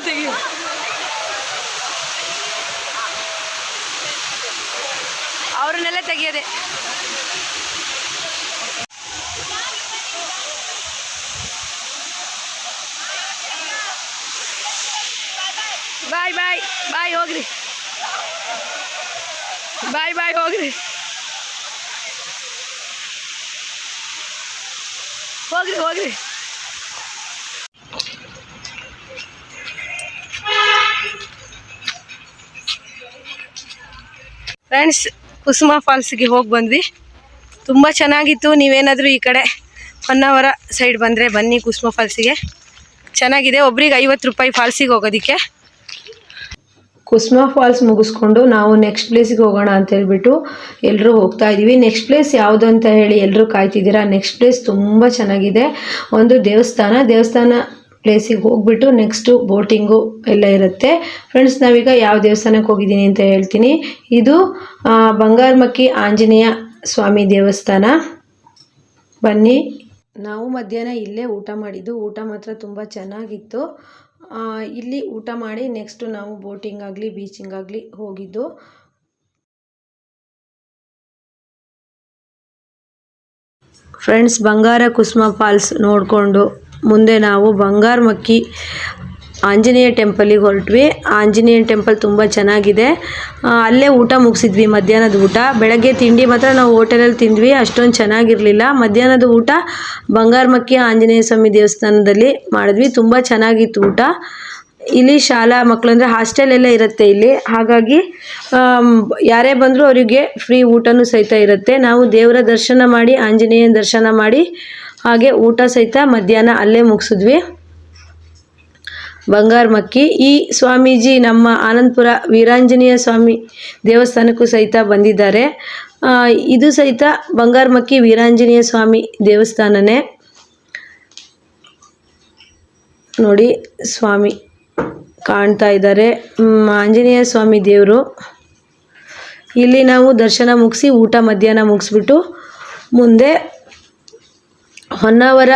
ತೆಗಿ. ಅವ್ರನ್ನೆಲ್ಲ ತೆಗಿಯೋದೆ. ಬಾಯ್ ಬಾಯ್ ಬಾಯ್ ಹೋಗ್ರಿ, ಬಾಯ್ ಬಾಯ್ ಹೋಗ್ರಿ, ಹೋಗ್ರಿ ಹೋಗ್ರಿ. ಫ್ರೆಂಡ್ಸ್, ಕುಸುಮ ಫಾಲ್ಸ್ಗೆ ಹೋಗಿ ಬಂದ್ವಿ. ತುಂಬ ಚೆನ್ನಾಗಿತ್ತು. ನೀವೇನಾದರೂ ಈ ಕಡೆ ಹೊನ್ನಾವರ ಸೈಡ್ ಬಂದರೆ ಬನ್ನಿ ಕುಸುಮ ಫಾಲ್ಸಿಗೆ, ಚೆನ್ನಾಗಿದೆ. ಒಬ್ರಿಗೆ 50 ರೂಪಾಯಿ ಫಾಲ್ಸಿಗೆ ಹೋಗೋದಕ್ಕೆ. ಕುಸುಮ ಫಾಲ್ಸ್ ಮುಗಿಸ್ಕೊಂಡು ನಾವು ನೆಕ್ಸ್ಟ್ ಪ್ಲೇಸಿಗೆ ಹೋಗೋಣ ಅಂತ ಹೇಳ್ಬಿಟ್ಟು ಎಲ್ಲರೂ ಹೋಗ್ತಾ ಇದ್ದೀವಿ. ನೆಕ್ಸ್ಟ್ ಪ್ಲೇಸ್ ಯಾವುದು ಅಂತ ಹೇಳಿ ಎಲ್ಲರೂ ಕಾಯ್ತಿದ್ದೀರಾ. ನೆಕ್ಸ್ಟ್ ಪ್ಲೇಸ್ ತುಂಬ ಚೆನ್ನಾಗಿದೆ. ಒಂದು ದೇವಸ್ಥಾನ ಪ್ಲೇಸಿಗೆ ಹೋಗ್ಬಿಟ್ಟು ನೆಕ್ಸ್ಟು ಬೋಟಿಂಗು ಎಲ್ಲ ಇರುತ್ತೆ. ಫ್ರೆಂಡ್ಸ್, ನಾವೀಗ ಯಾವ ದೇವಸ್ಥಾನಕ್ಕೆ ಹೋಗಿದ್ದೀನಿ ಅಂತ ಹೇಳ್ತೀನಿ. ಇದು ಬಂಗಾರಮಕ್ಕಿ ಆಂಜನೇಯ ಸ್ವಾಮಿ ದೇವಸ್ಥಾನ. ಬನ್ನಿ. ನಾವು ಮಧ್ಯಾಹ್ನ ಇಲ್ಲೇ ಊಟ ಮಾಡಿದ್ದು. ಊಟ ಮಾತ್ರ ತುಂಬ ಚೆನ್ನಾಗಿತ್ತು. ಇಲ್ಲಿ ಊಟ ಮಾಡಿ ನೆಕ್ಸ್ಟು ನಾವು ಬೋಟಿಂಗ್ ಆಗಲಿ ಬೀಚಿಂಗ್ ಆಗಲಿ ಹೋಗಿದ್ದು. ಫ್ರೆಂಡ್ಸ್, ಬಂಗಾರ ಕುಸುಮ ಫಾಲ್ಸ್ ನೋಡಿಕೊಂಡು ಮುಂದೆ ನಾವು ಬಂಗಾರಮಕ್ಕಿ ಆಂಜನೇಯ ಟೆಂಪಲಿಗೆ ಹೊರಟ್ವಿ. ಆಂಜನೇಯ ಟೆಂಪಲ್ ತುಂಬ ಚೆನ್ನಾಗಿದೆ. ಅಲ್ಲೇ ಊಟ ಮುಗಿಸಿದ್ವಿ, ಮಧ್ಯಾಹ್ನದ ಊಟ. ಬೆಳಗ್ಗೆ ತಿಂಡಿ ಮಾತ್ರ ನಾವು ಹೋಟೆಲಲ್ಲಿ ತಿಂದ್ವಿ, ಅಷ್ಟೊಂದು ಚೆನ್ನಾಗಿರಲಿಲ್ಲ. ಮಧ್ಯಾಹ್ನದ ಊಟ ಬಂಗಾರಮಕ್ಕಿ ಆಂಜನೇಯ ಸ್ವಾಮಿ ದೇವಸ್ಥಾನದಲ್ಲಿ ಮಾಡಿದ್ವಿ. ತುಂಬ ಚೆನ್ನಾಗಿತ್ತು ಊಟ. ಇಲ್ಲಿ ಶಾಲಾ ಮಕ್ಕಳು ಅಂದರೆ ಹಾಸ್ಟೆಲ್ ಎಲ್ಲ ಇರುತ್ತೆ ಇಲ್ಲಿ, ಹಾಗಾಗಿ ಯಾರೇ ಬಂದರೂ ಅವರಿಗೆ ಫ್ರೀ ಊಟನೂ ಸಹಿತ ಇರುತ್ತೆ. ನಾವು ದೇವರ ದರ್ಶನ ಮಾಡಿ, ಆಂಜನೇಯ ದರ್ಶನ ಮಾಡಿ, ಹಾಗೆ ಊಟ ಸಹಿತ ಮಧ್ಯಾಹ್ನ ಅಲ್ಲೇ ಮುಗಿಸಿದ್ವಿ. ಬಂಗಾರಮಕ್ಕಿ ಈ ಸ್ವಾಮೀಜಿ ನಮ್ಮ ಆನಂದಪುರ ವೀರಾಂಜನೇಯ ಸ್ವಾಮಿ ದೇವಸ್ಥಾನಕ್ಕೂ ಸಹಿತ ಬಂದಿದ್ದಾರೆ. ಇದು ಸಹಿತ ಬಂಗಾರಮಕ್ಕಿ ವೀರಾಂಜನೇಯ ಸ್ವಾಮಿ ದೇವಸ್ಥಾನನೇ. ನೋಡಿ, ಸ್ವಾಮಿ ಕಾಣ್ತಾ ಇದ್ದಾರೆ, ಆಂಜನೇಯ ಸ್ವಾಮಿ ದೇವರು. ಇಲ್ಲಿ ನಾವು ದರ್ಶನ ಮುಗಿಸಿ ಊಟ ಮಧ್ಯಾಹ್ನ ಮುಗಿಸ್ಬಿಟ್ಟು ಮುಂದೆ ಹೊನ್ನಾವರ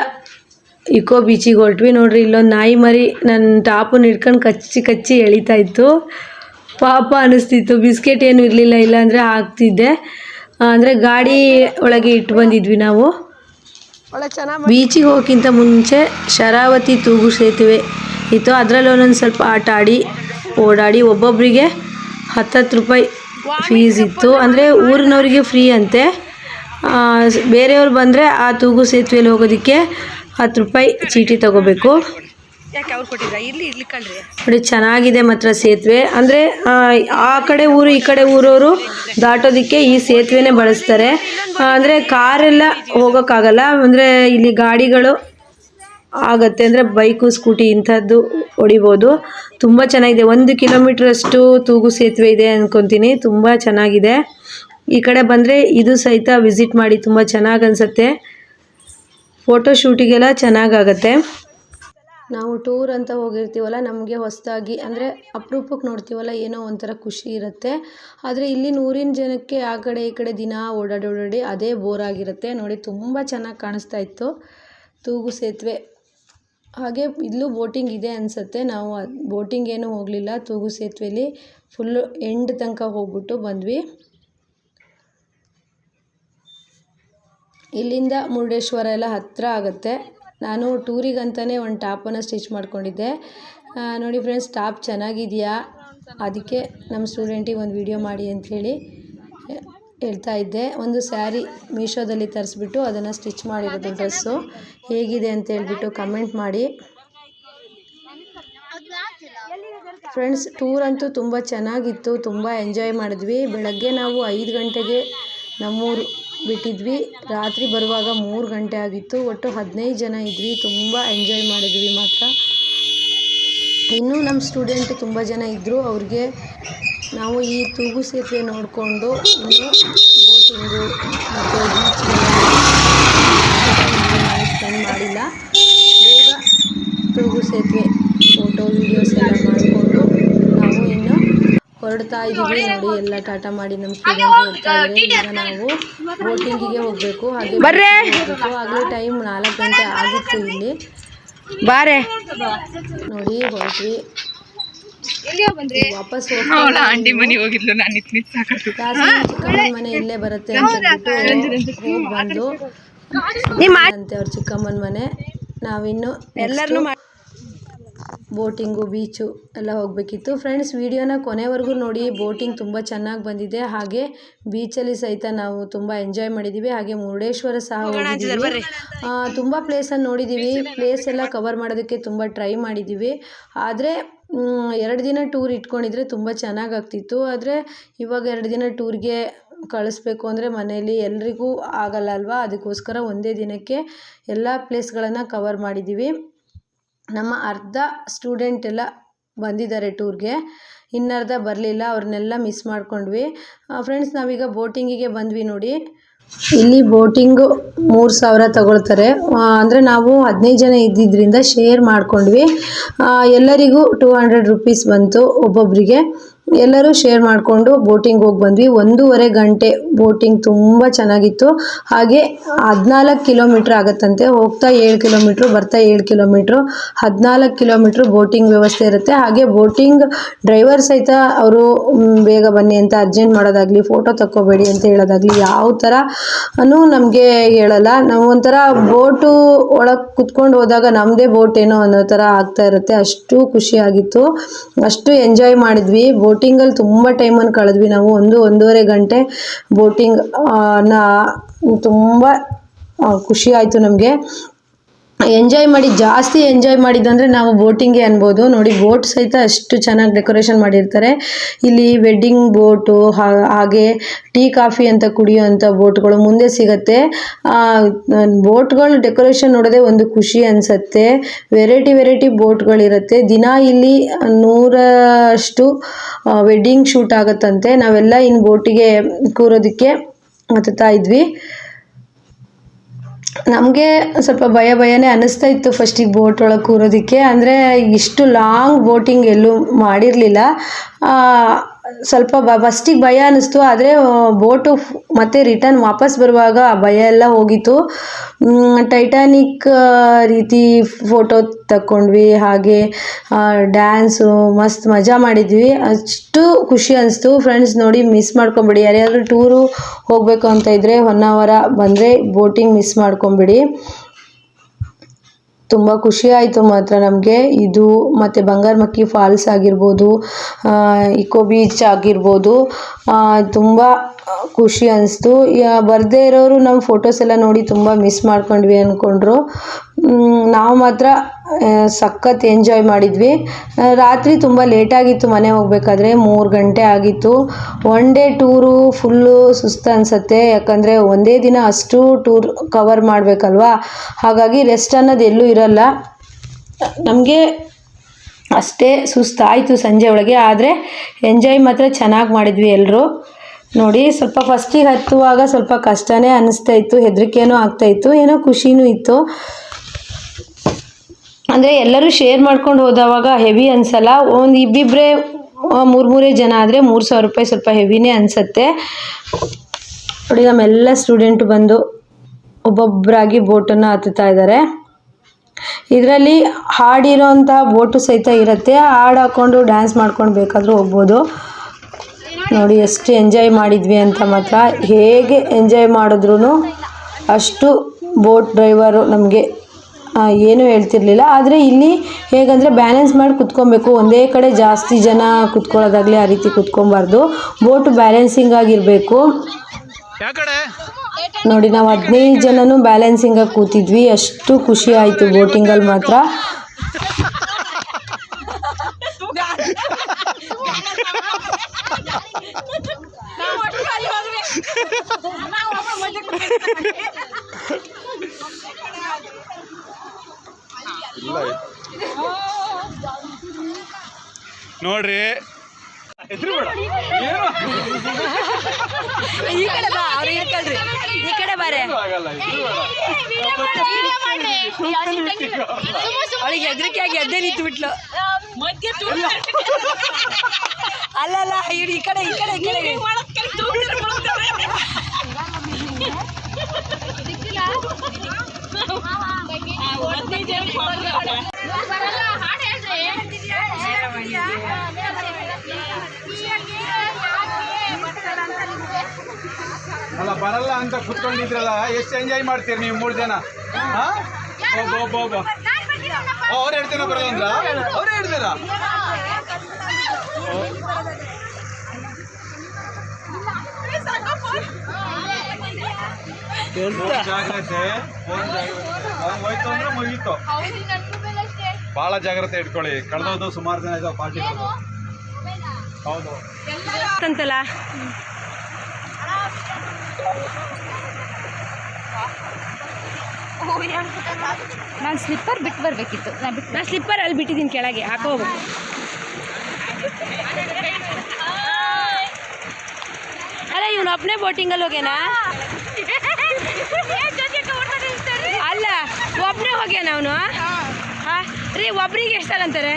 ಇಕೋ ಬೀಚಿಗೆ ಹೊರಟ್ವಿ. ನೋಡ್ರಿ, ಇಲ್ಲೊಂದು ನಾಯಿ ಮರಿ ನನ್ನ ಟಾಪನ್ನು ಹಿಡ್ಕೊಂಡು ಕಚ್ಚಿ ಎಳಿತಾ ಇತ್ತು. ಪಾಪ ಅನ್ನಿಸ್ತಿತ್ತು. ಬಿಸ್ಕೆಟ್ ಏನು ಇರಲಿಲ್ಲ, ಇಲ್ಲಾಂದರೆ ಹಾಕ್ತಿದ್ದೆ. ಅಂದರೆ ಗಾಡಿ ಒಳಗೆ ಇಟ್ಟು ಬಂದಿದ್ವಿ ನಾವು. ಬೀಚಿಗೆ ಹೋಗೋಕ್ಕಿಂತ ಮುಂಚೆ ಶರಾವತಿ ತೂಗು ಸೇತುವೆ ಇತ್ತು. ಅದರಲ್ಲಿ ಒಂದೊಂದು ಸ್ವಲ್ಪ ಆಟ ಆಡಿ ಓಡಾಡಿ ಒಬ್ಬೊಬ್ಬರಿಗೆ 10 ರೂಪಾಯಿ ಫೀಸ್ ಇತ್ತು. ಅಂದರೆ ಊರಿನವರಿಗೆ ಫ್ರೀ ಅಂತೆ. ಬೇರೆಯವ್ರು ಬಂದರೆ ಆ ತೂಗು ಸೇತುವೆಯಲ್ಲಿ ಹೋಗೋದಕ್ಕೆ 10 ರೂಪಾಯಿ ಚೀಟಿ ತಗೋಬೇಕು. ಯಾಕೆ ಅವ್ರು ಕೊಟ್ಟಿದ್ರಾ? ಇಲ್ಲಿ ಕಳ್ರಿ. ನೋಡಿ, ಚೆನ್ನಾಗಿದೆ ಮಾತ್ರ ಸೇತುವೆ. ಅಂದರೆ ಆ ಕಡೆ ಊರು ಈ ಕಡೆ ಊರವರು ದಾಟೋದಕ್ಕೆ ಈ ಸೇತುವೆನೇ ಬಳಸ್ತಾರೆ. ಅಂದರೆ ಕಾರೆಲ್ಲ ಹೋಗೋಕ್ಕಾಗಲ್ಲ, ಅಂದರೆ ಇಲ್ಲಿ ಗಾಡಿಗಳು ಆಗತ್ತೆ. ಅಂದರೆ ಬೈಕು ಸ್ಕೂಟಿ ಇಂಥದ್ದು ಹೊಡಿಬೋದು. ತುಂಬ ಚೆನ್ನಾಗಿದೆ. 1 ಕಿಲೋಮೀಟ್ರಷ್ಟು ತೂಗು ಸೇತುವೆ ಇದೆ ಅಂದ್ಕೊತೀನಿ. ತುಂಬ ಚೆನ್ನಾಗಿದೆ. ಈ ಕಡೆ ಬಂದರೆ ಇದು ಸಹಿತ ವಿಸಿಟ್ ಮಾಡಿ, ತುಂಬ ಚೆನ್ನಾಗಿ ಅನಿಸುತ್ತೆ. ಫೋಟೋ ಶೂಟಿಗೆಲ್ಲ ಚೆನ್ನಾಗಾಗತ್ತೆ. ನಾವು ಟೂರ್ ಅಂತ ಹೋಗಿರ್ತೀವಲ್ಲ, ನಮಗೆ ಹೊಸದಾಗಿ ಅಂದರೆ ಅಪರೂಪಕ್ಕೆ ನೋಡ್ತೀವಲ್ಲ, ಏನೋ ಒಂಥರ ಖುಷಿ ಇರುತ್ತೆ. ಆದರೆ ಇಲ್ಲಿ ಊರಿನ ಜನಕ್ಕೆ ಆ ಕಡೆ ಈ ಕಡೆ ದಿನ ಓಡಾಡಿ ಅದೇ ಬೋರ್ ಆಗಿರುತ್ತೆ. ನೋಡಿ, ತುಂಬ ಚೆನ್ನಾಗಿ ಕಾಣಿಸ್ತಾ ಇತ್ತು ತೂಗು ಸೇತುವೆ. ಹಾಗೆ ಇಲ್ಲೂ ಬೋಟಿಂಗ್ ಇದೆ ಅನಿಸುತ್ತೆ. ನಾವು ಬೋಟಿಂಗ್ ಏನೂ ಹೋಗಲಿಲ್ಲ. ತೂಗು ಸೇತುವೆಯಲ್ಲಿ ಫುಲ್ಲು ಎಂಡ್ ತನಕ ಹೋಗ್ಬಿಟ್ಟು ಬಂದ್ವಿ. ಇಲ್ಲಿಂದ ಮುರುಡೇಶ್ವರ ಎಲ್ಲ ಹತ್ತಿರ ಆಗುತ್ತೆ. ನಾನು ಟೂರಿಗಂತಲೇ ಒಂದು ಟಾಪನ್ನು ಸ್ಟಿಚ್ ಮಾಡ್ಕೊಂಡಿದ್ದೆ. ನೋಡಿ ಫ್ರೆಂಡ್ಸ್, ಟಾಪ್ ಚೆನ್ನಾಗಿದೆಯಾ, ಅದಕ್ಕೆ ನಮ್ಮ ಸ್ಟೂಡೆಂಟಿಗೆ ಒಂದು ವಿಡಿಯೋ ಮಾಡಿ ಅಂಥೇಳಿ ಹೇಳ್ತಾ ಇದ್ದೆ. ಒಂದು ಸ್ಯಾರಿ ಮೀಶೋದಲ್ಲಿ ತರಿಸ್ಬಿಟ್ಟು ಅದನ್ನು ಸ್ಟಿಚ್ ಮಾಡಿರೋದು ಡ್ರೆಸ್ಸು. ಹೇಗಿದೆ ಅಂತ ಹೇಳ್ಬಿಟ್ಟು ಕಮೆಂಟ್ ಮಾಡಿ. ಫ್ರೆಂಡ್ಸ್, ಟೂರ್ ಅಂತೂ ತುಂಬ ಚೆನ್ನಾಗಿತ್ತು. ತುಂಬ ಎಂಜಾಯ್ ಮಾಡಿದ್ವಿ. ಬೆಳಗ್ಗೆ ನಾವು 5 ಗಂಟೆಗೆ ನಮ್ಮೂರು ಬಿಟ್ಟಿದ್ವಿ. ರಾತ್ರಿ ಬರುವಾಗ 3 ಗಂಟೆ ಆಗಿತ್ತು. ಒಟ್ಟು 15 ಜನ ಇದ್ವಿ. ತುಂಬ ಎಂಜಾಯ್ ಮಾಡಿದ್ವಿ ಮಾತ್ರ. ಇನ್ನೂ ನಮ್ಮ ಸ್ಟೂಡೆಂಟ್ ತುಂಬ ಜನ ಇದ್ದರು. ಅವ್ರಿಗೆ ನಾವು ಈ ತೂಗು ಸೇತುವೆ ನೋಡಿಕೊಂಡು ಇನ್ನೂ ಬೋಟಿಂಗು ಮತ್ತು ಬೀಚ್ಗೆಲ್ಲ ಮಾಡಿಲ್ಲ. ಬೇಗ ತೂಗು ಸೇತುವೆ ಫೋಟೋ ವೀಡಿಯೋಸ್ ಎಲ್ಲ ಮಾಡಿಕೊಂಡು ನಾವು ಇನ್ನು ಹೊರಡ್ತಾ ಇದ್ದೀವಿ. ನೋಡಿ, ಎಲ್ಲ ಟಾಟಾ ಮಾಡಿ ನಮ್ಮ ಸ್ಟೂಡೆಂಟ್ ಹೊರಡ್ತಾ ಇದ್ದಾರೆ. ಈಗ ನಾವು ಬೋಟಿಂಗಿಗೆ ಹೋಗಬೇಕು. ಹಾಗೆ ಹೋಗಬೇಕು. ಆಗಲೇ ಟೈಮ್ 4 ಗಂಟೆ ಆಗಿತ್ತು ಇಲ್ಲಿ. ಬಾರೆ ನೋಡಿ, ಹೊರಟ್ವಿ. ವಾಪಸ್ ಆಂಟಿ ಮನೆ ಹೋಗಿದ್ಲು ನಾನು ಚಿಕ್ಕಮ್ಮನ ಮನೆ ಇಲ್ಲೇ ಬರುತ್ತೆ ಅಂತ ಹೇಳ್ಬಿಟ್ಟು ಹೋಗಿ ಬಂದು ಅಂತೆ ಅವ್ರ ಚಿಕ್ಕಮ್ಮನ ಮನೆ. ನಾವಿನ್ನು ಎಲ್ಲರೂ ಬೋಟಿಂಗು ಬೀಚು ಎಲ್ಲ ಹೋಗಬೇಕಿತ್ತು. ಫ್ರೆಂಡ್ಸ್, ವಿಡಿಯೋನ ಕೊನೆವರೆಗೂ ನೋಡಿ. ಬೋಟಿಂಗ್ ತುಂಬ ಚೆನ್ನಾಗಿ ಬಂದಿದೆ. ಹಾಗೆ ಬೀಚಲ್ಲಿ ಸಹಿತ ನಾವು ತುಂಬ ಎಂಜಾಯ್ ಮಾಡಿದ್ದೀವಿ. ಹಾಗೆ ಮುರುಡೇಶ್ವರ ಸಹ ಹೋಗಿದ್ದೀವಿ. ತುಂಬ ಪ್ಲೇಸನ್ನು ನೋಡಿದ್ದೀವಿ. ಪ್ಲೇಸ್ ಎಲ್ಲ ಕವರ್ ಮಾಡೋದಕ್ಕೆ ತುಂಬ ಟ್ರೈ ಮಾಡಿದ್ದೀವಿ. ಆದರೆ 2 ದಿನ ಟೂರ್ ಇಟ್ಕೊಂಡಿದ್ರೆ ತುಂಬ ಚೆನ್ನಾಗಾಗ್ತಿತ್ತು. ಆದರೆ ಇವಾಗ 2 ದಿನ ಟೂರ್ಗೆ ಕಳಿಸ್ಬೇಕು ಅಂದರೆ ಮನೆಯಲ್ಲಿ ಎಲ್ರಿಗೂ ಆಗಲ್ಲ ಅಲ್ವಾ. ಅದಕ್ಕೋಸ್ಕರ ಒಂದೇ ದಿನಕ್ಕೆ ಎಲ್ಲ ಪ್ಲೇಸ್ಗಳನ್ನು ಕವರ್ ಮಾಡಿದ್ದೀವಿ. ನಮ್ಮ ಅರ್ಧ ಸ್ಟೂಡೆಂಟ್ ಎಲ್ಲ ಬಂದಿದ್ದಾರೆ ಟೂರ್ಗೆ, ಇನ್ನರ್ಧ ಬರಲಿಲ್ಲ. ಅವ್ರನ್ನೆಲ್ಲ ಮಿಸ್ ಮಾಡ್ಕೊಂಡ್ವಿ. ಫ್ರೆಂಡ್ಸ್, ನಾವೀಗ ಬೋಟಿಂಗಿಗೆ ಬಂದ್ವಿ ನೋಡಿ. ಇಲ್ಲಿ ಬೋಟಿಂಗು 3000 ತಗೊಳ್ತಾರೆ. ಅಂದರೆ ನಾವು 15 ಜನ ಇದ್ದಿದ್ದರಿಂದ ಶೇರ್ ಮಾಡ್ಕೊಂಡ್ವಿ. ಎಲ್ಲರಿಗೂ 200 ರುಪೀಸ್ ಬಂತು ಒಬ್ಬೊಬ್ಬರಿಗೆ. ಎಲ್ಲರೂ ಶೇರ್ ಮಾಡಿಕೊಂಡು ಬೋಟಿಂಗ್ ಹೋಗಿ ಬಂದ್ವಿ. 1.5 ಗಂಟೆ ಬೋಟಿಂಗ್ ತುಂಬ ಚೆನ್ನಾಗಿತ್ತು. ಹಾಗೆ 14 ಕಿಲೋಮೀಟ್ರ್ ಆಗುತ್ತಂತೆ. ಹೋಗ್ತಾ 7 ಕಿಲೋಮೀಟ್ರು, ಬರ್ತಾ 7 ಕಿಲೋಮೀಟ್ರು, 14 ಕಿಲೋಮೀಟ್ರ್ ಬೋಟಿಂಗ್ ವ್ಯವಸ್ಥೆ ಇರುತ್ತೆ. ಹಾಗೆ ಬೋಟಿಂಗ್ ಡ್ರೈವರ್ ಸಹಿತ ಅವರು ಬೇಗ ಬನ್ನಿ ಅಂತ ಅರ್ಜೆಂಟ್ ಮಾಡೋದಾಗಲಿ, ಫೋಟೋ ತಕ್ಕೋಬೇಡಿ ಅಂತ ಹೇಳೋದಾಗಲಿ ಯಾವ ಥರನೂ ನಮಗೆ ಹೇಳಲ್ಲ. ನಾವು ಒಂಥರ ಬೋಟು ಒಳಗೆ ಕುತ್ಕೊಂಡು ಹೋದಾಗ ನಮ್ಮದೇ ಬೋಟ್ ಏನೋ ಅನ್ನೋ ಥರ ಆಗ್ತಾ ಇರುತ್ತೆ. ಅಷ್ಟು ಖುಷಿಯಾಗಿತ್ತು, ಅಷ್ಟು ಎಂಜಾಯ್ ಮಾಡಿದ್ವಿ. ಬೋಟಿಂಗಲ್ಲಿ ತುಂಬ ಟೈಮನ್ನು ಕಳೆದ್ವಿ ನಾವು. 1.5 ಗಂಟೆ ಬೋಟಿಂಗ್ ತುಂಬ ಖುಷಿ ಆಯಿತು ನಮಗೆ. ಜಾಸ್ತಿ ಎಂಜಾಯ್ ಮಾಡಿದ್ದಂದರೆ ನಾವು ಬೋಟಿಂಗೇ ಅನ್ಬೋದು ನೋಡಿ. ಬೋಟ್ ಸಹಿತ ಅಷ್ಟು ಚೆನ್ನಾಗಿ ಡೆಕೋರೇಷನ್ ಮಾಡಿರ್ತಾರೆ. ಇಲ್ಲಿ ವೆಡ್ಡಿಂಗ್ ಬೋಟು, ಹಾಗೆ ಟೀ ಕಾಫಿ ಅಂತ ಕುಡಿಯೋಂಥ ಬೋಟ್ಗಳು ಮುಂದೆ ಸಿಗುತ್ತೆ. ಬೋಟ್ಗಳು ಡೆಕೋರೇಷನ್ ನೋಡೋದೇ ಒಂದು ಖುಷಿ ಅನಿಸುತ್ತೆ. ವೆರೈಟಿ ಬೋಟ್ಗಳಿರುತ್ತೆ. ದಿನ ಇಲ್ಲಿ 100 ವೆಡ್ಡಿಂಗ್ ಶೂಟ್ ಆಗುತ್ತಂತೆ. ನಾವೆಲ್ಲ ಇನ್ನು ಬೋಟಿಗೆ ಕೂರೋದಕ್ಕೆ ಹತ್ತುತ್ತಾ ಇದ್ವಿ. ನಮಗೆ ಸ್ವಲ್ಪ ಭಯನೇ ಅನ್ನಿಸ್ತಾ ಇತ್ತು ಫಸ್ಟಿಗೆ ಬೋಟ್ ಒಳಗೆ ಕೂರೋದಕ್ಕೆ. ಅಂದರೆ ಇಷ್ಟು ಲಾಂಗ್ ಬೋಟಿಂಗ್ ಎಲ್ಲೂ ಮಾಡಿರಲಿಲ್ಲ. ಸ್ವಲ್ಪ ಫಸ್ಟಿಗೆ ಭಯ ಅನ್ನಿಸ್ತು. ಆದರೆ ಬೋಟು ಮತ್ತೆ ರಿಟರ್ನ್ ವಾಪಸ್ ಬರುವಾಗ ಆ ಭಯ ಎಲ್ಲ ಹೋಗಿತ್ತು. ಟೈಟಾನಿಕ್ ರೀತಿ ಫೋಟೋ ತಕ್ಕೊಂಡ್ವಿ. ಹಾಗೆ ಡ್ಯಾನ್ಸು ಮಸ್ತ್ ಮಜಾ ಮಾಡಿದ್ವಿ. ಅಷ್ಟು ಖುಷಿ ಅನಿಸ್ತು. ಫ್ರೆಂಡ್ಸ್, ನೋಡಿ, ಮಿಸ್ ಮಾಡ್ಕೊಂಬಿಡಿ. ಯಾರ್ಯಾರು ಟೂರು ಹೋಗಬೇಕು ಅಂತ ಇದ್ದರೆ ಹೊನ್ನಾವರ ಬಂದರೆ ಬೋಟಿಂಗ್ ಮಿಸ್ ಮಾಡ್ಕೊಂಬಿಡಿ. ತುಂಬ ಖುಷಿ ಆಯಿತು ಮಾತ್ರ ನಮಗೆ. ಇದು ಮತ್ತು ಬಂಗಾರಮಕ್ಕಿ ಫಾಲ್ಸ್ ಆಗಿರ್ಬೋದು, ಇಕೋ ಬೀಚ್ ಆಗಿರ್ಬೋದು, ತುಂಬ ಖುಷಿ ಅನಿಸ್ತು. ಬರದೇ ಇರೋರು ನಮ್ಮ ಫೋಟೋಸ್ ಎಲ್ಲ ನೋಡಿ ತುಂಬ ಮಿಸ್ ಮಾಡ್ಕೊಂಡ್ವಿ ಅಂದ್ಕೊಂಡ್ರು. ನಾವು ಮಾತ್ರ ಸಖತ್ ಎಂಜಾಯ್ ಮಾಡಿದ್ವಿ. ರಾತ್ರಿ ತುಂಬ ಲೇಟಾಗಿತ್ತು ಮನೆ ಹೋಗಬೇಕಾದ್ರೆ, 3 ಗಂಟೆ ಆಗಿತ್ತು. 1 ಡೇ ಟೂರು ಫುಲ್ಲು ಸುಸ್ತು ಅನಿಸುತ್ತೆ. ಯಾಕಂದರೆ ಒಂದೇ ದಿನ ಅಷ್ಟು ಟೂರ್ ಕವರ್ ಮಾಡಬೇಕಲ್ವಾ. ಹಾಗಾಗಿ ರೆಸ್ಟ್ ಅನ್ನೋದು ಎಲ್ಲೂ ಇರಲ್ಲ. ನಮಗೆ ಅಷ್ಟೇ ಸುಸ್ತಾಯಿತು ಸಂಜೆ ಒಳಗೆ. ಆದರೆ ಎಂಜಾಯ್ ಮಾತ್ರ ಚೆನ್ನಾಗಿ ಮಾಡಿದ್ವಿ ಎಲ್ಲರೂ ನೋಡಿ. ಸ್ವಲ್ಪ ಫಸ್ಟಿಗೆ ಹತ್ತುವಾಗ ಸ್ವಲ್ಪ ಕಷ್ಟನೇ ಅನ್ನಿಸ್ತಾ ಇತ್ತು, ಹೆದರಿಕೆನೂ ಆಗ್ತಾಯಿತ್ತು, ಏನೋ ಖುಷಿನೂ ಇತ್ತು. ಅಂದರೆ ಎಲ್ಲರೂ ಶೇರ್ ಮಾಡ್ಕೊಂಡು ಹೋದವಾಗ ಹೆವಿ ಅನಿಸಲ್ಲ. ಒಂದು ಇಬ್ಬಿಬ್ಬರೇ 3 ಜನ ಆದರೆ 3000 ರೂಪಾಯಿ ಸ್ವಲ್ಪ ಹೆವಿನೇ ಅನಿಸುತ್ತೆ ನೋಡಿ. ನಮ್ಮೆಲ್ಲ ಸ್ಟೂಡೆಂಟು ಬಂದು ಒಬ್ಬೊಬ್ಬರಾಗಿ ಬೋಟನ್ನು ಹತ್ತುತ್ತಾ ಇದ್ದಾರೆ. ಇದರಲ್ಲಿ ಹಾಡಿರೋಂಥ ಬೋಟು ಸಹಿತ ಇರುತ್ತೆ. ಹಾಡು ಹಾಕ್ಕೊಂಡು ಡ್ಯಾನ್ಸ್ ಮಾಡ್ಕೊಂಡು ಬೇಕಾದರೂ ಹೋಗ್ಬೋದು ನೋಡಿ. ಎಷ್ಟು ಎಂಜಾಯ್ ಮಾಡಿದ್ವಿ ಅಂತ ಮಾತ್ರ. ಹೇಗೆ ಎಂಜಾಯ್ ಮಾಡಿದ್ರೂ ಅಷ್ಟು ಬೋಟ್ ಡ್ರೈವರು ನಮಗೆ ಏನೂ ಹೇಳ್ತಿರ್ಲಿಲ್ಲ. ಆದರೆ ಇಲ್ಲಿ ಹೇಗಂದರೆ ಬ್ಯಾಲೆನ್ಸ್ ಮಾಡಿ ಕುತ್ಕೊಬೇಕು. ಒಂದೇ ಕಡೆ ಜಾಸ್ತಿ ಜನ ಕುತ್ಕೊಳ್ಳೋದಾಗಲಿ ಆ ರೀತಿ ಕುತ್ಕೊಬಾರ್ದು. ಬೋಟು ಬ್ಯಾಲೆನ್ಸಿಂಗ್ ಆಗಿರಬೇಕು ನೋಡಿ. ನಾವು 15 ಜನನೂ ಬ್ಯಾಲೆನ್ಸಿಂಗಾಗಿ ಕೂತಿದ್ವಿ. ಅಷ್ಟು ಖುಷಿ ಆಯಿತು ಬೋಟಿಂಗಲ್ಲಿ ಮಾತ್ರ. ನೋಡ್ರಿ, ಈ ಕಡೆ ಬಾ, ಅವ್ರು ಇಳ್ಕೊಳ್ರಿ, ಈ ಕಡೆ ಬಾರೆ. ಅವಳಿಗೆ ಹೆದರಿಕೆ ಆಗಿ ಎದ್ದೆ ನಿಂತು ಬಿಟ್ಲು. ಅಲ್ಲಲ್ಲ, ಈ ಕಡೆ ಬರಲ್ಲ ಅಂತ ಕುತ್ಕೊಂಡಿದ್ರಲ್ಲ, ಎಷ್ಟು ಎಂಜಾಯ್ ಮಾಡ್ತೀರಿ ನೀವು 3 ಜನ? ಅವ್ರು 2 ಜನ ಬರಲ್ಲ ಅಂದ್ರ? ಅವ್ರು ಹೇಳ್ತೀರಾ? ಜಾಗ್ರತೆ, ಹೋಯ್ತು ಅಂದ್ರೆ ಮುಗೀತು. ಭಾಳ ಜಾಗ್ರತೆ ಇಟ್ಕೊಳ್ಳಿ. ಕಳೆದೋದು ಸುಮಾರು ಜನ ಇದಾವೆ ಪಾರ್ಟಿ. ಹೌದು ಅಂತಲ್ಲ ನಾನು ಸ್ಲಿಪ್ಪರ್ ಬಿಟ್ಟು ಬರಬೇಕಿತ್ತು. ನಾನು ಸ್ಲಿಪ್ಪರ್ ಅಲ್ಲಿ ಬಿಟ್ಟಿದ್ದೀನಿ, ಕೆಳಗೆ ಹಾಕೋಬೇಕು. ಅಲ್ಲ ಇವನು ಒಬ್ಬನೇ ಬೋಟಿಂಗಲ್ಲಿ ಹೋಗ್ಯಾನ? ಅಲ್ಲ ಒಬ್ಬನೇ ಹೋಗ್ಯಾನ ಅವನು? ಹಾಂ ರೀ, ಒಬ್ರಿಗೆ ಎಷ್ಟು ತಗೊಂತಾರೆ?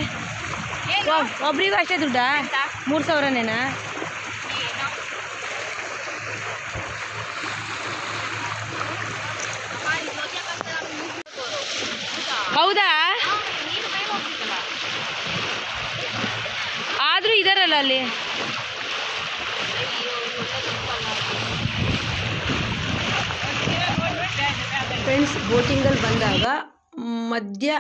ಒಬ್ರಿಗೂ ಅಷ್ಟೇ ದುಡ್ಡಾ? 3000ನೇನಾ? ಹೌದಾ? ಆದರೂ ಇದಾರಲ್ಲ ಅಲ್ಲಿ. ಫ್ರೆಂಡ್ಸ್, ಬೋಟಿಂಗಲ್ಲಿ ಬಂದಾಗ ಮಧ್ಯ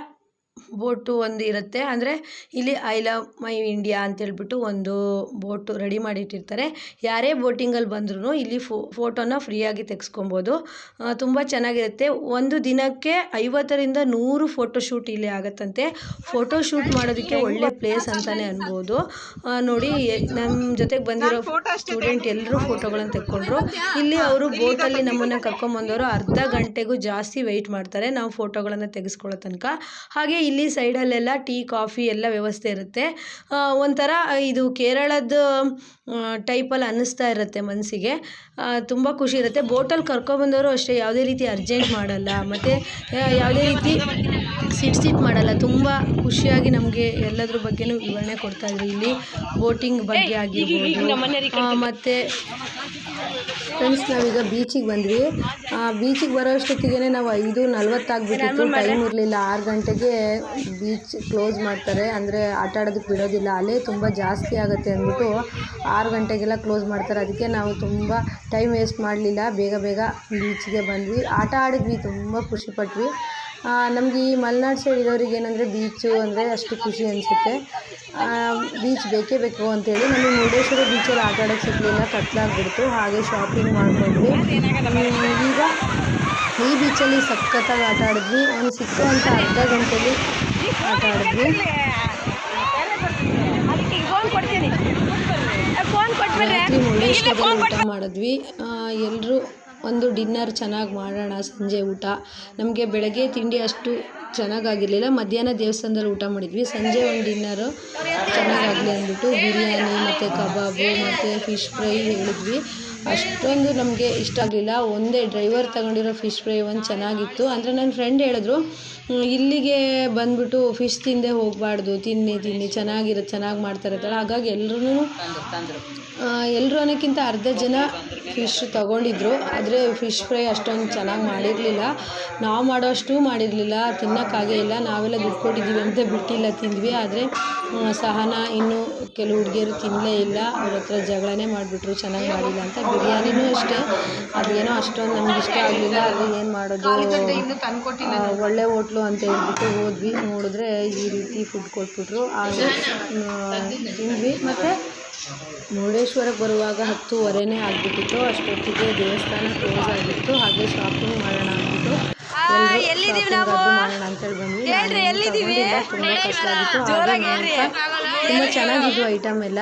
ಬೋಟು ಒಂದು ಇರುತ್ತೆ. ಅಂದರೆ ಇಲ್ಲಿ ಐ ಲವ್ ಮೈ ಇಂಡಿಯಾ ಅಂತೇಳ್ಬಿಟ್ಟು ಒಂದು ಬೋಟು ರೆಡಿ ಮಾಡಿಟ್ಟಿರ್ತಾರೆ. ಯಾರೇ ಬೋಟಿಂಗಲ್ಲಿ ಬಂದ್ರೂ ಇಲ್ಲಿ ಫೋಟೋನ ಫ್ರೀಯಾಗಿ ತೆಗೆಸ್ಕೊಬೋದು. ತುಂಬ ಚೆನ್ನಾಗಿರುತ್ತೆ. ಒಂದು ದಿನಕ್ಕೆ 50ರಿಂದ 100 ಫೋಟೋಶೂಟ್ ಇಲ್ಲಿ ಆಗುತ್ತಂತೆ. ಫೋಟೋಶೂಟ್ ಮಾಡೋದಕ್ಕೆ ಒಳ್ಳೆ ಪ್ಲೇಸ್ ಅಂತಲೇ ಅನ್ಬೋದು. ನೋಡಿ, ನಮ್ಮ ಜೊತೆಗೆ ಬಂದಿರೋ ಸ್ಟೂಡೆಂಟ್ ಎಲ್ಲರೂ ಫೋಟೋಗಳನ್ನು ತೆಕ್ಕೊಂಡ್ರು. ಇಲ್ಲಿ ಅವರು ಬೋಟಲ್ಲಿ ನಮ್ಮನ್ನು ಕರ್ಕೊಂಬಂದವರು ಅರ್ಧ ಗಂಟೆಗೂ ಜಾಸ್ತಿ ವೆಯ್ಟ್ ಮಾಡ್ತಾರೆ ನಾವು ಫೋಟೋಗಳನ್ನು ತೆಗೆಸ್ಕೊಳ್ಳೋ ತನಕ. ಹಾಗೆ ಇಲ್ಲಿ ಸೈಡಲ್ಲೆಲ್ಲ ಟೀ, ಕಾಫಿ ಎಲ್ಲ ವ್ಯವಸ್ಥೆ ಇರುತ್ತೆ. ಒಂಥರ ಇದು ಕೇರಳದ ಟೈಪಲ್ಲಿ ಅನ್ನಿಸ್ತಾ ಇರುತ್ತೆ ಮನಸ್ಸಿಗೆ. ತುಂಬ ಖುಷಿ ಇರುತ್ತೆ. ಬೋಟಲ್ಲಿ ಕರ್ಕೊಬಂದವರು ಅಷ್ಟೇ ಯಾವುದೇ ರೀತಿ ಅರ್ಜೆಂಟ್ ಮಾಡಲ್ಲ, ಮತ್ತು ಯಾವುದೇ ರೀತಿ ಸಿಟ್ ಮಾಡಲ್ಲ. ತುಂಬ ಖುಷಿಯಾಗಿ ನಮಗೆ ಎಲ್ಲದ್ರ ಬಗ್ಗೆನೂ ವಿವರಣೆ ಕೊಡ್ತಾಯಿದ್ರು. ಇಲ್ಲಿ ಬೋಟಿಂಗ್ ಬಗ್ಗೆ ಆಗಿರ್ಬೋದು. ಮತ್ತು ಫ್ರೆಂಡ್ಸ್, ನಾವೀಗ ಬೀಚಿಗೆ ಬಂದ್ವಿ. ಬೀಚಿಗೆ ಬರೋ ಅಷ್ಟೊತ್ತಿಗೆ ನಾವು 5:40 ಆಗಿಬಿಟ್ಟಿತ್ತು. ಟೈಮ್ ಇರಲಿಲ್ಲ. 6 ಗಂಟೆಗೆ ಬೀಚ್ ಕ್ಲೋಸ್ ಮಾಡ್ತಾರೆ, ಅಂದರೆ ಆಟ ಆಡೋದಕ್ಕೆ ಬಿಡೋದಿಲ್ಲ. ಅಲ್ಲೇ ತುಂಬ ಜಾಸ್ತಿ ಆಗುತ್ತೆ ಅಂದ್ಬಿಟ್ಟು 6 ಗಂಟೆಗೆಲ್ಲ ಕ್ಲೋಸ್ ಮಾಡ್ತಾರೆ. ಅದಕ್ಕೆ ನಾವು ತುಂಬ ಟೈಮ್ ವೇಸ್ಟ್ ಮಾಡಲಿಲ್ಲ, ಬೇಗ ಬೀಚ್ಗೆ ಬಂದ್ವಿ. ಆಟ ಆಡಿದ್ವಿ, ತುಂಬ ಖುಷಿಪಟ್ವಿ. ನಮಗೆ ಈ ಮಲೆನಾಡು ಸೈಡ್ ಇರೋರಿಗೆ ಏನಂದರೆ ಬೀಚು ಅಂದರೆ ಅಷ್ಟು ಖುಷಿ ಅನಿಸುತ್ತೆ. ಬೀಚ್ ಬೇಕೇ ಬೇಕು ಅಂತೇಳಿ ನಮಗೆ ಮುರುಡೇಶ್ವರ ಬೀಚಲ್ಲಿ ಆಟ ಆಡೋಕ್ಕೆ ಸಿಗಲಿಲ್ಲ, ಕತ್ಲಾಗ್ಬಿಡ್ತು. ಹಾಗೆ ಶಾಪಿಂಗ್ ಮಾಡ್ಕೊಂಡ್ವಿ. ಈಗ ಈ ಬೀಚಲ್ಲಿ ಸಖತ್ತಾಗಿ ಆಟ ಆಡಿದ್ವಿ. ಒಂದು ಸಿಕ್ಕುವಂಥ ಅರ್ಧ ಗಂಟೆಯಲ್ಲಿ ಆಟ ಆಡಿದ್ವಿ. ರಾತ್ರಿ ಮುರುಡೇಶ್ವರ ಊಟ ಮಾಡಿದ್ವಿ. ಎಲ್ಲರೂ ಒಂದು ಡಿನ್ನರ್ ಚೆನ್ನಾಗಿ ಮಾಡೋಣ, ಸಂಜೆ ಊಟ. ನಮಗೆ ಬೆಳಗ್ಗೆ ತಿಂಡಿ ಅಷ್ಟು ಚೆನ್ನಾಗಾಗಿರಲಿಲ್ಲ. ಮಧ್ಯಾಹ್ನ ದೇವಸ್ಥಾನದಲ್ಲಿ ಊಟ ಮಾಡಿದ್ವಿ. ಸಂಜೆ ಒಂದು ಡಿನ್ನರು ಚೆನ್ನಾಗಾಗಲಿ ಅಂದ್ಬಿಟ್ಟು ಬಿರಿಯಾನಿ ಮತ್ತು ಕಬಾಬು ಮತ್ತು ಫಿಶ್ ಫ್ರೈ ಹೇಳಿದ್ವಿ. ಅಷ್ಟೊಂದು ನಮಗೆ ಇಷ್ಟ ಆಗಲಿಲ್ಲ. ಒಂದೇ ಡ್ರೈವರ್ ತಗೊಂಡಿರೋ ಫಿಶ್ ಫ್ರೈ ಒಂದು ಚೆನ್ನಾಗಿತ್ತು. ಅಂದರೆ ನನ್ನ ಫ್ರೆಂಡ್ ಹೇಳಿದ್ರು, ಇಲ್ಲಿಗೆ ಬಂದ್ಬಿಟ್ಟು ಫಿಶ್ ತಿಂದೇ ಹೋಗಬಾರ್ದು, ತಿನ್ನಿ ಚೆನ್ನಾಗಿರುತ್ತೆ, ಚೆನ್ನಾಗಿ ಮಾಡ್ತಾರೆ ಅಂತೇಳಿ. ಹಾಗಾಗಿ ಎಲ್ಲರೂ ಅನ್ನೋಕ್ಕಿಂತ ಅರ್ಧ ಜನ ಫಿಶ್ ತೊಗೊಂಡಿದ್ರು. ಆದರೆ ಫಿಶ್ ಫ್ರೈ ಅಷ್ಟೊಂದು ಚೆನ್ನಾಗಿ ಮಾಡಿರಲಿಲ್ಲ. ನಾವು ಮಾಡೋಷ್ಟು ಮಾಡಿರಲಿಲ್ಲ, ತಿನ್ನೋಕ್ಕಾಗೇ ಇಲ್ಲ. ನಾವೆಲ್ಲ ದುಡ್ಡು ಕೊಟ್ಟಿದ್ದೀವಿ ಅಂತ ಬಿಟ್ಟಿಲ್ಲ, ತಿಂದ್ವಿ. ಆದರೆ ಸಹನ ಇನ್ನೂ ಕೆಲವು ಹುಡುಗಿಯರು ತಿನ್ನಲೇ ಇಲ್ಲ. ಅವ್ರ ಹತ್ರ ಜಗಳನೇ ಮಾಡಿಬಿಟ್ರು ಚೆನ್ನಾಗಿ ಮಾಡಿಲ್ಲ ಅಂತ. ಬಿರಿಯಾನಿನೂ ಅಷ್ಟೇ, ಅದೇನೋ ಅಷ್ಟೊಂದು ನಮ್ಗೆ ಇಷ್ಟ ಆಗಲಿಲ್ಲ. ಅದು ಏನು ಮಾಡೋದು, ಒಳ್ಳೆ ಹೋಟ್ಲು ಅಂತ ಹೇಳ್ಬಿಟ್ಟು ಹೋದ್ವಿ. ನೋಡಿದ್ರೆ ಈ ರೀತಿ ಫುಡ್ ಕೊಟ್ಬಿಟ್ರು. ಹಾಗೆ ತಿಂದ್ವಿ. ಮತ್ತು ಮುರುಡೇಶ್ವರಕ್ಕೆ ಬರುವಾಗ 10:15 ಆಗಿಬಿಟ್ಟಿತ್ತು. ಅಷ್ಟೊತ್ತಿಗೆ ದೇವಸ್ಥಾನ ಕ್ಲೋಸ್ ಆಗಿತ್ತು. ಹಾಗೆ ಶಾಪಿಂಗ್ ಮಾಡೋಣ ಅಂದ್ಬಿಟ್ಟು ಮಾಡೋಣ ಅಂತೇಳಿ ಬಂದ್ವಿ. ತುಂಬ ಕಷ್ಟ ಆಗಿತ್ತು. ತುಂಬ ಚೆನ್ನಾಗಿದ್ವು ಐಟಮ್ ಎಲ್ಲ.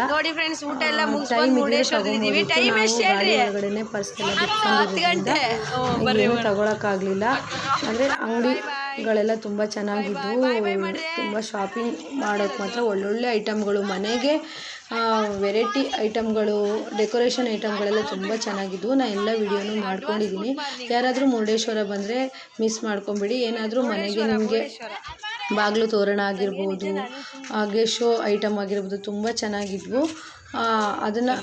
ಟೈಮ್ ಇದ್ರೆ ತಗೊಂಡ್ಬೋದಿತ್ತು. ನಾವು ಗಾಡಿ ಒಳಗಡೆನೆ ಪರ್ಸ್ ಎಲ್ಲ ಬಿಟ್ಕೊಂಡಿರೋದ್ರಿಂದ ಏನು ತಗೊಳಕ್ಕಾಗಲಿಲ್ಲ. ಅಂದರೆ ಅಂಗಡಿಗಳೆಲ್ಲ ತುಂಬ ಚೆನ್ನಾಗಿದ್ವು. ತುಂಬ ಶಾಪಿಂಗ್ ಮಾಡೋಕ್ಕೆ ಮಾತ್ರ ಒಳ್ಳೊಳ್ಳೆ ಐಟಮ್ಗಳು, ಮನೆಗೆ ವೆರೈಟಿ ಐಟಮ್ಗಳು, ಡೆಕೋರೇಷನ್ ಐಟಮ್ಗಳೆಲ್ಲ ತುಂಬ ಚೆನ್ನಾಗಿದ್ವು. ನಾನು ಎಲ್ಲ ವೀಡಿಯೋನು ಮಾಡ್ಕೊಂಡಿದ್ದೀನಿ. ಯಾರಾದರೂ ಮುರುಡೇಶ್ವರ ಬಂದರೆ ಮಿಸ್ ಮಾಡ್ಕೊಂಬಿಡಿ. ಏನಾದರೂ ಮನೆಗೆ ನಿಮಗೆ ಬಾಗಿಲು ತೋರಣ ಆಗಿರ್ಬೋದು, ಹಾಗೆ ಶೋ ಐಟಮ್ ಆಗಿರ್ಬೋದು, ತುಂಬ ಚೆನ್ನಾಗಿದ್ವು. ಅದನ್ನು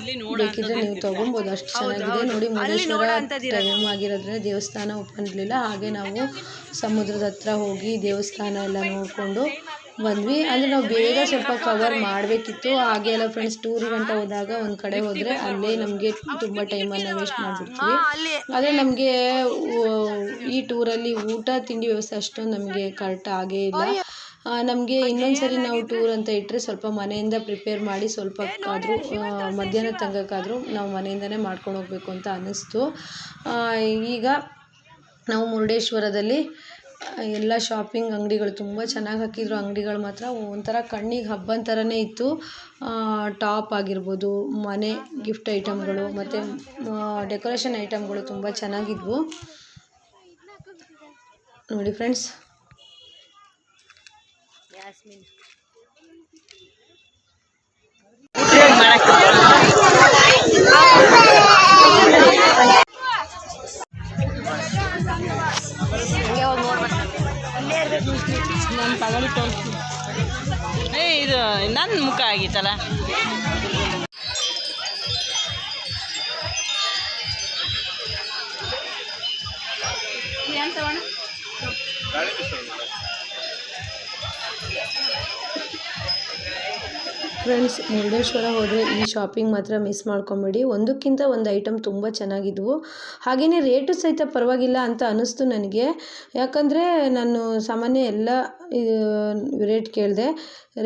ಬೇಕಿದ್ರೆ ನೀವು ತೊಗೊಬೋದು, ಅಷ್ಟು ಚೆನ್ನಾಗಿದೆ. ನೋಡಿ, ಮುರುಡೇಶ್ವರ ಟೈಮ್ ಆಗಿರೋದ್ರಿಂದ ದೇವಸ್ಥಾನ ಓಪನ್ ಇರಲಿಲ್ಲ. ಹಾಗೆ ನಾವು ಸಮುದ್ರದ ಹತ್ರ ಹೋಗಿ ದೇವಸ್ಥಾನ ಎಲ್ಲ ನೋಡಿಕೊಂಡು ಬಂದ್ವಿ. ಅಂದರೆ ನಾವು ಬೇಗ ಸ್ವಲ್ಪ ಕವರ್ ಮಾಡಬೇಕಿತ್ತು. ಹಾಗೆ ಎಲ್ಲ ಫ್ರೆಂಡ್ಸ್ ಟೂರಿಗಂತ ಹೋದಾಗ ಒಂದು ಕಡೆ ಹೋದರೆ ಅಲ್ಲೇ ನಮಗೆ ತುಂಬ ಟೈಮನ್ನು ವೇಸ್ಟ್ ಮಾಡಿಬಿಡ್ತೀವಿ. ಆದರೆ ನಮಗೆ ಈ ಟೂರಲ್ಲಿ ಊಟ ತಿಂಡಿ ವ್ಯವಸ್ಥೆ ಅಷ್ಟೊಂದು ನಮಗೆ ಕರೆಕ್ಟ್ ಆಗೇ ಇಲ್ಲ. ನಮಗೆ ಇನ್ನೊಂದು ಸರಿ ನಾವು ಟೂರ್ ಅಂತ ಇಟ್ಟರೆ ಸ್ವಲ್ಪ ಮನೆಯಿಂದ ಪ್ರಿಪೇರ್ ಮಾಡಿ ಸ್ವಲ್ಪ ಆದರೂ ಮಧ್ಯಾಹ್ನ ತನಕಕ್ಕಾದರೂ ನಾವು ಮನೆಯಿಂದನೇ ಮಾಡ್ಕೊಂಡು ಹೋಗಬೇಕು ಅಂತ ಅನ್ನಿಸ್ತು. ಈಗ ನಾವು ಮುರುಡೇಶ್ವರದಲ್ಲಿ ಎಲ್ಲ ಶಾಪಿಂಗ್ ಅಂಗಡಿಗಳು ತುಂಬ ಚೆನ್ನಾಗಿ ಹಾಕಿದ್ರು. ಅಂಗಡಿಗಳು ಮಾತ್ರ ಒಂಥರ ಕಣ್ಣಿಗೆ ಹಬ್ಬನ ಥರನೇ ಇತ್ತು. ಟಾಪ್ ಆಗಿರ್ಬೋದು, ಮನೆ ಗಿಫ್ಟ್ ಐಟಮ್ಗಳು ಮತ್ತು ಡೆಕೋರೇಷನ್ ಐಟಮ್ಗಳು ತುಂಬ ಚೆನ್ನಾಗಿದ್ವು ನೋಡಿ ಫ್ರೆಂಡ್ಸ್. ನಾನು ತಗೊಳ್ಳಿ ತೋರಿಸ್ತೀನಿ. ಇದು ನನ್ನ ಮುಖ ಆಗಿತ್ತಲ್ಲ. ಫ್ರೆಂಡ್ಸ್, ಮುರುಡೇಶ್ವರ ಹೋದರೆ ಈ ಶಾಪಿಂಗ್ ಮಾತ್ರ ಮಿಸ್ ಮಾಡ್ಕೊಂಬೇಡಿ. ಒಂದಕ್ಕಿಂತ ಒಂದು ಐಟಮ್ ತುಂಬ ಚೆನ್ನಾಗಿದ್ವು. ಹಾಗೆಯೇ ರೇಟು ಸಹಿತ ಪರವಾಗಿಲ್ಲ ಅಂತ ಅನ್ನಿಸ್ತು ನನಗೆ. ಯಾಕಂದರೆ ನಾನು ಸಾಮಾನ್ಯ ಎಲ್ಲ ರೇಟ್ ಕೇಳಿದೆ.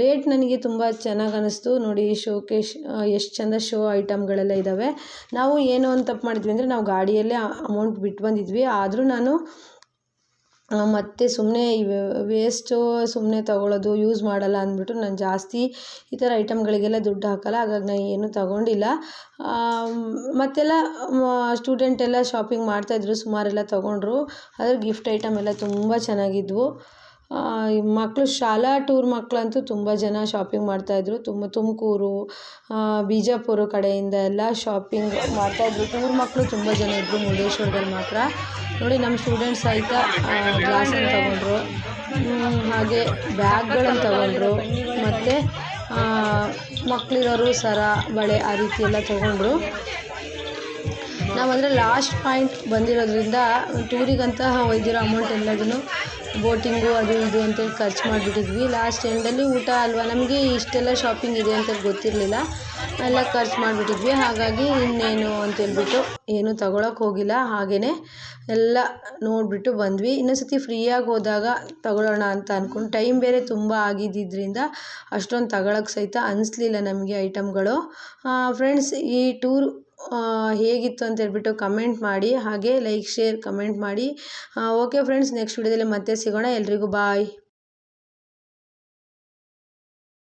ರೇಟ್ ನನಗೆ ತುಂಬ ಚೆನ್ನಾಗಿ ಅನ್ನಿಸ್ತು ನೋಡಿ. ಶೋಕೇಶ್ ಎಷ್ಟು ಚೆಂದ ಶೋ ಐಟಮ್ಗಳೆಲ್ಲ ಇದ್ದಾವೆ. ನಾವು ಏನೋ ಒಂದು ತಪ್ಪು ಮಾಡಿದ್ವಿ ಅಂದರೆ ನಾವು ಗಾಡಿಯಲ್ಲೇ ಅಮೌಂಟ್ ಬಿಟ್ಟು ಬಂದಿದ್ವಿ. ಆದರೂ ನಾನು ಮತ್ತು ಸುಮ್ಮನೆ ವೇಸ್ಟು ಸುಮ್ಮನೆ ತೊಗೊಳ್ಳೋದು ಯೂಸ್ ಮಾಡಲ್ಲ ಅಂದ್ಬಿಟ್ಟು ನಾನು ಜಾಸ್ತಿ ಈ ಥರ ಐಟಮ್ಗಳಿಗೆಲ್ಲ ದುಡ್ಡು ಹಾಕಲ್ಲ. ಹಾಗಾಗಿ ನಾನು ಏನೂ ತೊಗೊಂಡಿಲ್ಲ. ಮತ್ತೆಲ್ಲ ಸ್ಟೂಡೆಂಟ್ ಎಲ್ಲ ಶಾಪಿಂಗ್ ಮಾಡ್ತಾಯಿದ್ರು, ಸುಮಾರೆಲ್ಲ ತೊಗೊಂಡ್ರು. ಅದ್ರ ಗಿಫ್ಟ್ ಐಟಮ್ ಎಲ್ಲ ತುಂಬ ಚೆನ್ನಾಗಿದ್ವು. ಮಕ್ಕಳು ಶಾಲಾ ಟೂರ್ ಮಕ್ಕಳಂತೂ ತುಂಬ ಜನ ಶಾಪಿಂಗ್ ಮಾಡ್ತಾಯಿದ್ರು. ತುಮಕೂರು, ಬಿಜಾಪುರ ಕಡೆಯಿಂದ ಎಲ್ಲ ಶಾಪಿಂಗ್ ಮಾಡ್ತಾಯಿದ್ರು. ಟೂರ್ ಮಕ್ಕಳು ತುಂಬ ಜನ ಇದ್ದರು ಮುರುಡೇಶ್ವರದಲ್ಲಿ ಮಾತ್ರ. ನೋಡಿ, ನಮ್ಮ ಸ್ಟೂಡೆಂಟ್ಸ್ ಸಹಿತ ಗ್ಲಾಸನ್ನು ತಗೊಂಡ್ರು, ಹಾಗೆ ಬ್ಯಾಗ್ಗಳನ್ನು ತಗೊಂಡ್ರು, ಮತ್ತು ಮಕ್ಕಳಿರೋರು ಸರ, ಬಳೆ ಆ ರೀತಿ ಎಲ್ಲ ತೊಗೊಂಡ್ರು. ನಾವಂದರೆ ಲಾಸ್ಟ್ ಪಾಯಿಂಟ್ ಬಂದಿರೋದ್ರಿಂದ ಟೂರಿಗಂತ ಒಯ್ದಿರೋ ಅಮೌಂಟ್ ಎಲ್ಲದನ್ನು ಬೋಟಿಂಗು ಅದು ಇದು ಅಂತೇಳಿ ಖರ್ಚು ಮಾಡಿಬಿಟ್ಟಿದ್ವಿ. ಲಾಸ್ಟ್ ಎಂಡಲ್ಲಿ ಊಟ ಅಲ್ವಾ, ನಮಗೆ ಇಷ್ಟೆಲ್ಲ ಶಾಪಿಂಗ್ ಇದೆ ಅಂತ ಗೊತ್ತಿರಲಿಲ್ಲ. ಎಲ್ಲ ಖರ್ಚು ಮಾಡಿಬಿಟ್ಟಿದ್ವಿ. ಹಾಗಾಗಿ ಇನ್ನೇನು ಅಂತೇಳ್ಬಿಟ್ಟು ಏನೂ ತಗೊಳಕ್ಕೆ ಹೋಗಿಲ್ಲ. ಹಾಗೆಯೇ ಎಲ್ಲ ನೋಡಿಬಿಟ್ಟು ಬಂದ್ವಿ. ಇನ್ನೊಂದು ಸತಿ ಫ್ರೀಯಾಗಿ ಹೋದಾಗ ತಗೊಳ್ಳೋಣ ಅಂತ ಅಂದ್ಕೊಂಡು, ಟೈಮ್ ಬೇರೆ ತುಂಬ ಆಗಿದ್ದರಿಂದ ಅಷ್ಟೊಂದು ತಗೊಳಕ್ಕೆ ಸಹಿತ ಅನ್ನಿಸ್ಲಿಲ್ಲ ನಮಗೆ ಐಟಮ್ಗಳು. ಫ್ರೆಂಡ್ಸ್, ಈ ಟೂರ್ ಹೇಗಿತ್ತು ಅಂತ ಹೇಳ್ಬಿಟ್ಟು ಕಮೆಂಟ್ ಮಾಡಿ, ಹಾಗೆ ಲೈಕ್, ಶೇರ್, ಕಮೆಂಟ್ ಮಾಡಿ. ಓಕೆ ಫ್ರೆಂಡ್ಸ್, ನೆಕ್ಸ್ಟ್ ವಿಡಿಯೋದಲ್ಲಿ ಮತ್ತೆ ಸಿಗೋಣ. ಎಲ್ರಿಗೂ ಬಾಯ್.